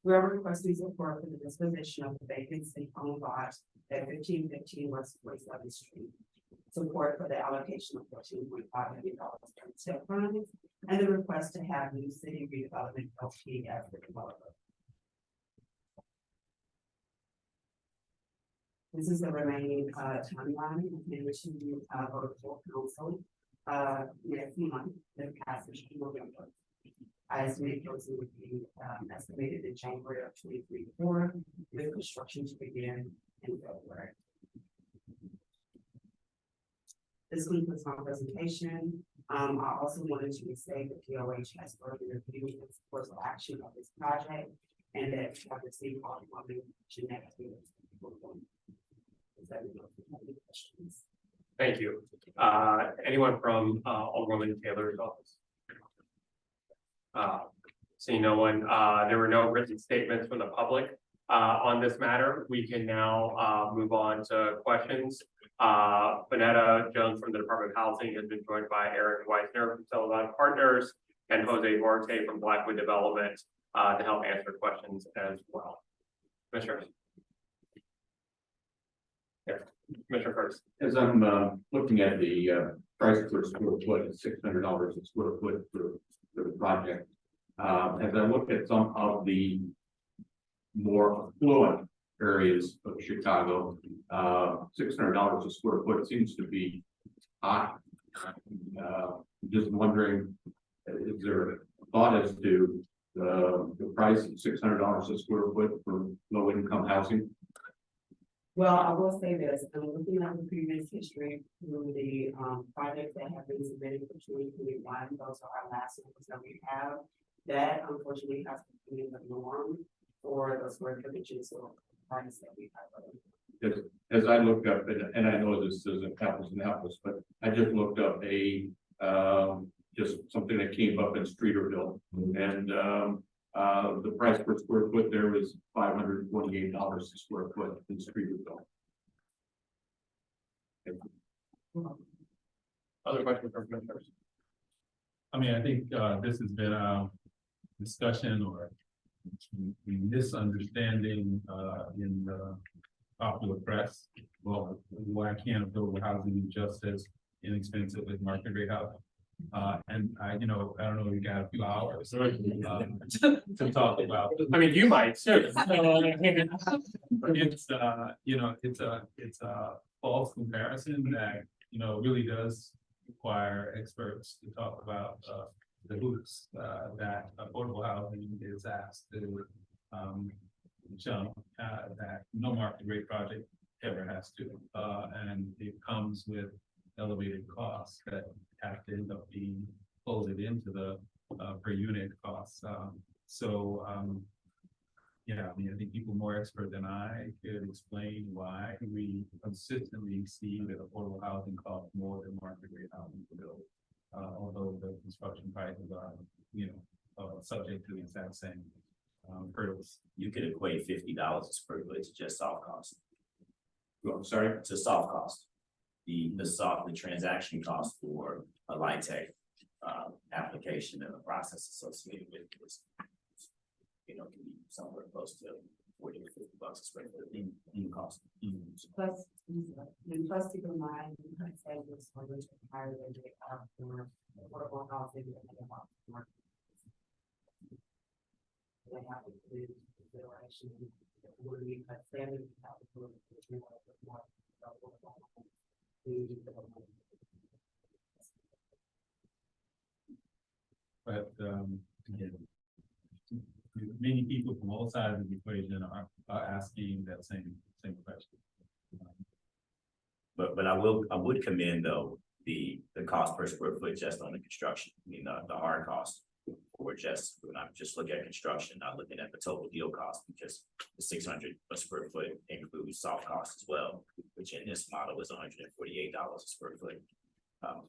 We are requesting support for the disposition of the vacant city-owned lot at 1515 West 47th Street. Support for the allocation of $14.5 million from TIP funds, and the request to have New City Redevelopment LP as the developer. This is the remaining timeline in which you vote for council next month, the passage in November. I estimate closing would be estimated in January of 2024, with construction to begin in February. This concludes my presentation. I also wanted to say that DOH has further reviewed its course of action of this project, and that we have received all the funding next year. Any questions? Thank you. Anyone from Alderwoman Taylor's office? Seeing no one, there were no written statements from the public on this matter. We can now move on to questions. Vanetta Jones from the Department of Housing has been joined by Eric Weisner from Sullivan Partners and Jose Duarte from Blackwood Development to help answer questions as well. Commissioners. Yeah, Commissioner first. As I'm looking at the price per square foot, $600 a square foot for the project. As I look at some of the more affluent areas of Chicago, $600 a square foot seems to be high. Just wondering, is there a thought as to the price of $600 a square foot for low income housing? Well, I will say this, I'm looking at the previous history through the projects that have been submitted for 2021, those are our last ones that we have. That unfortunately has been the norm for the square footages or price that we have. As I looked up, and I know this isn't apples and apples, but I just looked up just something that came up in Streeterville, and the price per square foot there was $548 a square foot in Streeterville. Other questions from commissioners? I mean, I think this has been a discussion or misunderstanding in the popular press. Well, why can't affordable housing be just as inexpensive as market rate housing? And I don't know, we got a few hours to talk about. I mean, you might too. It's it's a false comparison that really does require experts to talk about the hoops that affordable housing is asked to jump that no market rate project ever has to, and it comes with elevated costs that have to end up being folded into the per unit costs. Yeah, I mean, I think people more expert than I could explain why we consistently see that affordable housing costs more than market rate housing to build. Although the construction prices are, subject to the exact same hurdles. You could equate $50 a square foot to just soft cost. I'm sorry? To soft cost. The transaction cost for a LIHTC application and the process associated with this, can be somewhere close to $40 to $50 a square foot in cost. Plus, keep in mind, I said this for which higher than they are for affordable housing and they want more. They have to do consideration, would be a standard. But again, many people from all sides of the equation are asking that same question. But I would commend though the cost per square foot just on the construction. I mean the hard cost, or just when I just look at construction, not looking at the total deal cost, because the 600 a square foot includes soft costs as well, which in this model is $148 a square foot.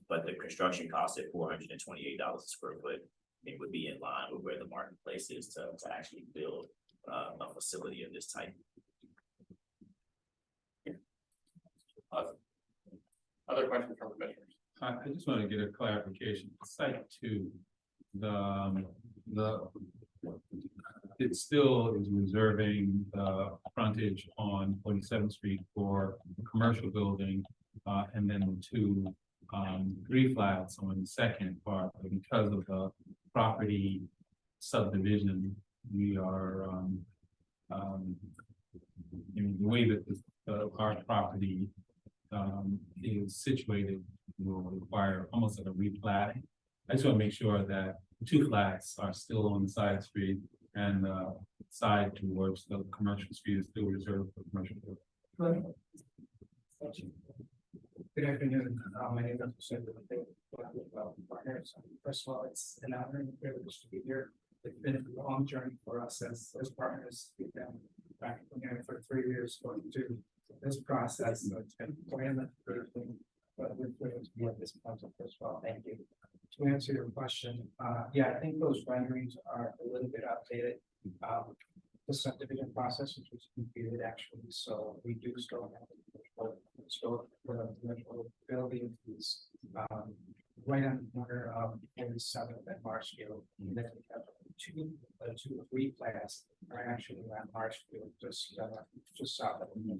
But the construction cost at $428 a square foot, it would be in line with where the marketplace is to actually build a facility of this type. Other questions from commissioners? I just want to get a clarification. Site 2, it still is reserving frontage on 47th Street for a commercial building, and then 3 flats on the second part. But because of the property subdivision, we are in the way that our property is situated will require almost like a replatting. I just want to make sure that 2 flats are still on the side street and the side towards the commercial street is still reserved for commercial. Good afternoon. My name is Partners. First of all, it's an honor and a privilege to be here. It's been a long journey for us as partners. We've been back for 3 years going through this process. So it's been planned, but we're thrilled to be at this project. First of all, thank you. To answer your question, yeah, I think those renderings are a little bit outdated. The subdivision process which was completed actually, so we do still have the building is right on the corner of 47th and Marshfield. And then we have two or three plants are actually around Marshfield, just south of the.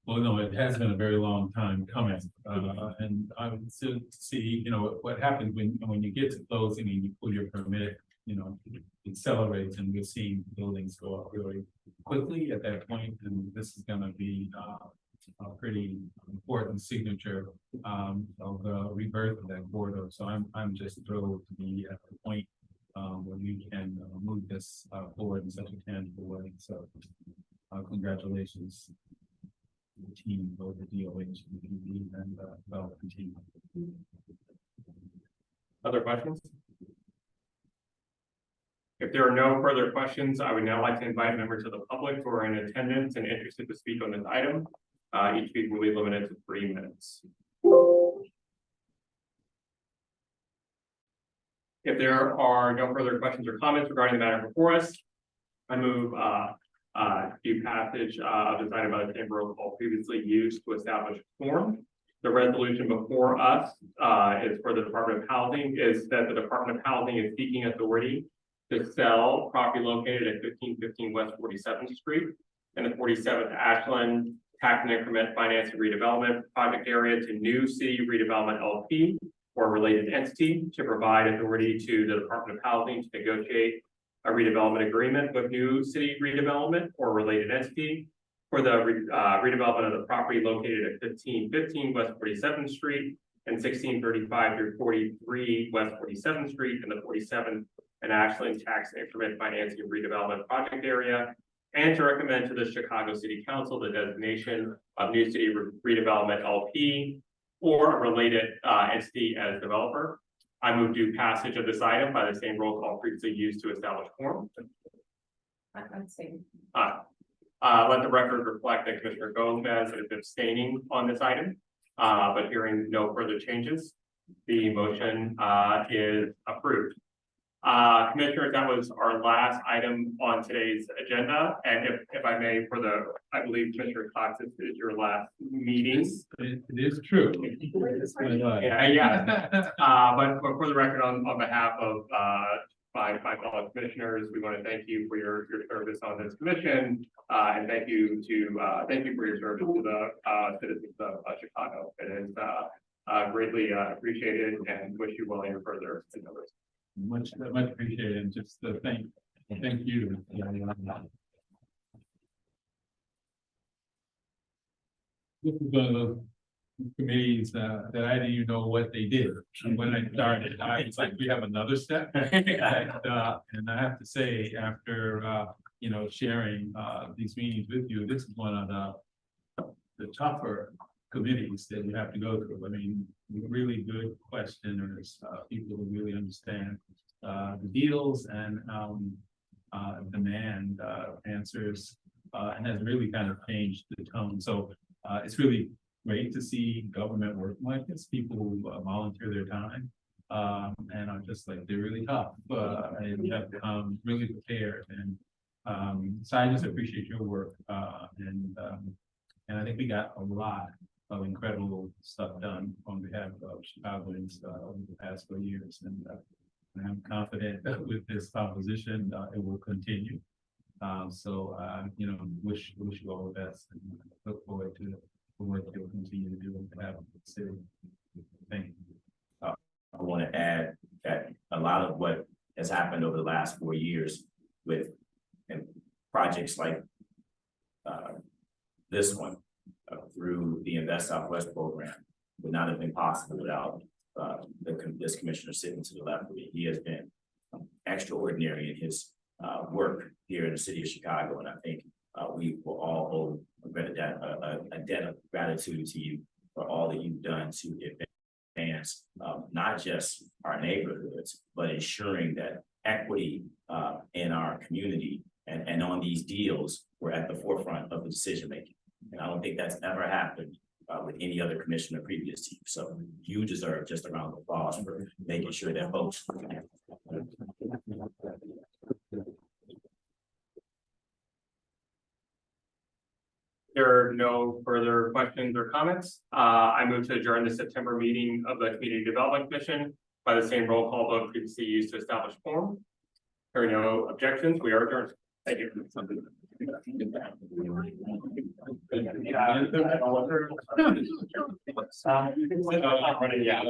Well, no, it has been a very long time coming, and I would still see, you know, what happens when you get to closing and you pull your permit, you know, it accelerates, and we're seeing buildings go up really quickly at that point, and this is gonna be a pretty important signature of the rebirth of that corridor. So I'm just thrilled to be at the point where we can move this forward in such a tangible way. So congratulations. The team, both the DOH and the DB and development team. Other questions? If there are no further questions, I would now like to invite members of the public who are in attendance and interested to speak on this item. Each speaker will be limited to 3 minutes. If there are no further questions or comments regarding the matter before us, I move due passage of this item by the same roll call previously used to establish quorum. The resolution before us is for the Department of Housing, is that the Department of Housing is seeking authority to sell property located at 1515 West 47th Street and the 47th Ashland Tax and Increment Finance and Redevelopment Project Area to New City Redevelopment LP or a related entity to provide authority to the Department of Housing to negotiate a redevelopment agreement with New City Redevelopment or related entity for the redevelopment of the property located at 1515 West 47th Street and 1635 through 43 West 47th Street and the 47th and Ashland Tax Increment Financing and Redevelopment Project Area, and to recommend to the Chicago City Council the designation of New City Redevelopment LP or a related entity as developer. I move due passage of this item by the same roll call previously used to establish quorum. I'd say. Let the record reflect that Commissioner Gomez is abstaining on this item, but hearing no further changes, the motion is approved. Commissioners, that was our last item on today's agenda. And if I may, I believe Commissioner Cox, this is your last meeting. It is true. Yeah. But for the record, on behalf of my fellow commissioners, we want to thank you for your service on this commission, and thank you for your service to the citizens of Chicago. It is greatly appreciated, and wish you well in your further endeavors. Much appreciated, and just thank you. This is one of those committees that I didn't even know what they did. And when I started, I was like, we have another step. And I have to say, after sharing these meetings with you, this is one of the tougher committees that you have to go through. I mean, really good questioners, people who really understand the deals and demand answers, and has really kind of changed the tone. So it's really great to see government working like this, people who volunteer their time, and I'm just like, they're really tough, and you have to come really prepared. And so I just appreciate your work, and I think we got a lot of incredible stuff done on behalf of Chicagoans over the past 4 years, and I'm confident that with this proposition, it will continue. Wish you all the best, and look forward to the work you'll continue to do on behalf of the city. Thank you. I want to add that a lot of what has happened over the last 4 years with projects like this one through the Invest Southwest program would not have been possible without this commissioner sitting to the left of me. He has been extraordinary in his work here in the city of Chicago, and I think we will all owe a debt of gratitude to you for all that you've done to advance not just our neighborhoods, but ensuring that equity in our community and on these deals were at the forefront of the decision making. And I don't think that's ever happened with any other commissioner previous to you. So you deserve just a round of applause for making sure that folks. There are no further questions or comments. I move to adjourn the September meeting of the Community Development Commission by the same roll call vote previously used to establish quorum. Hearing no objections, we are adjourned. Thank you. Yeah.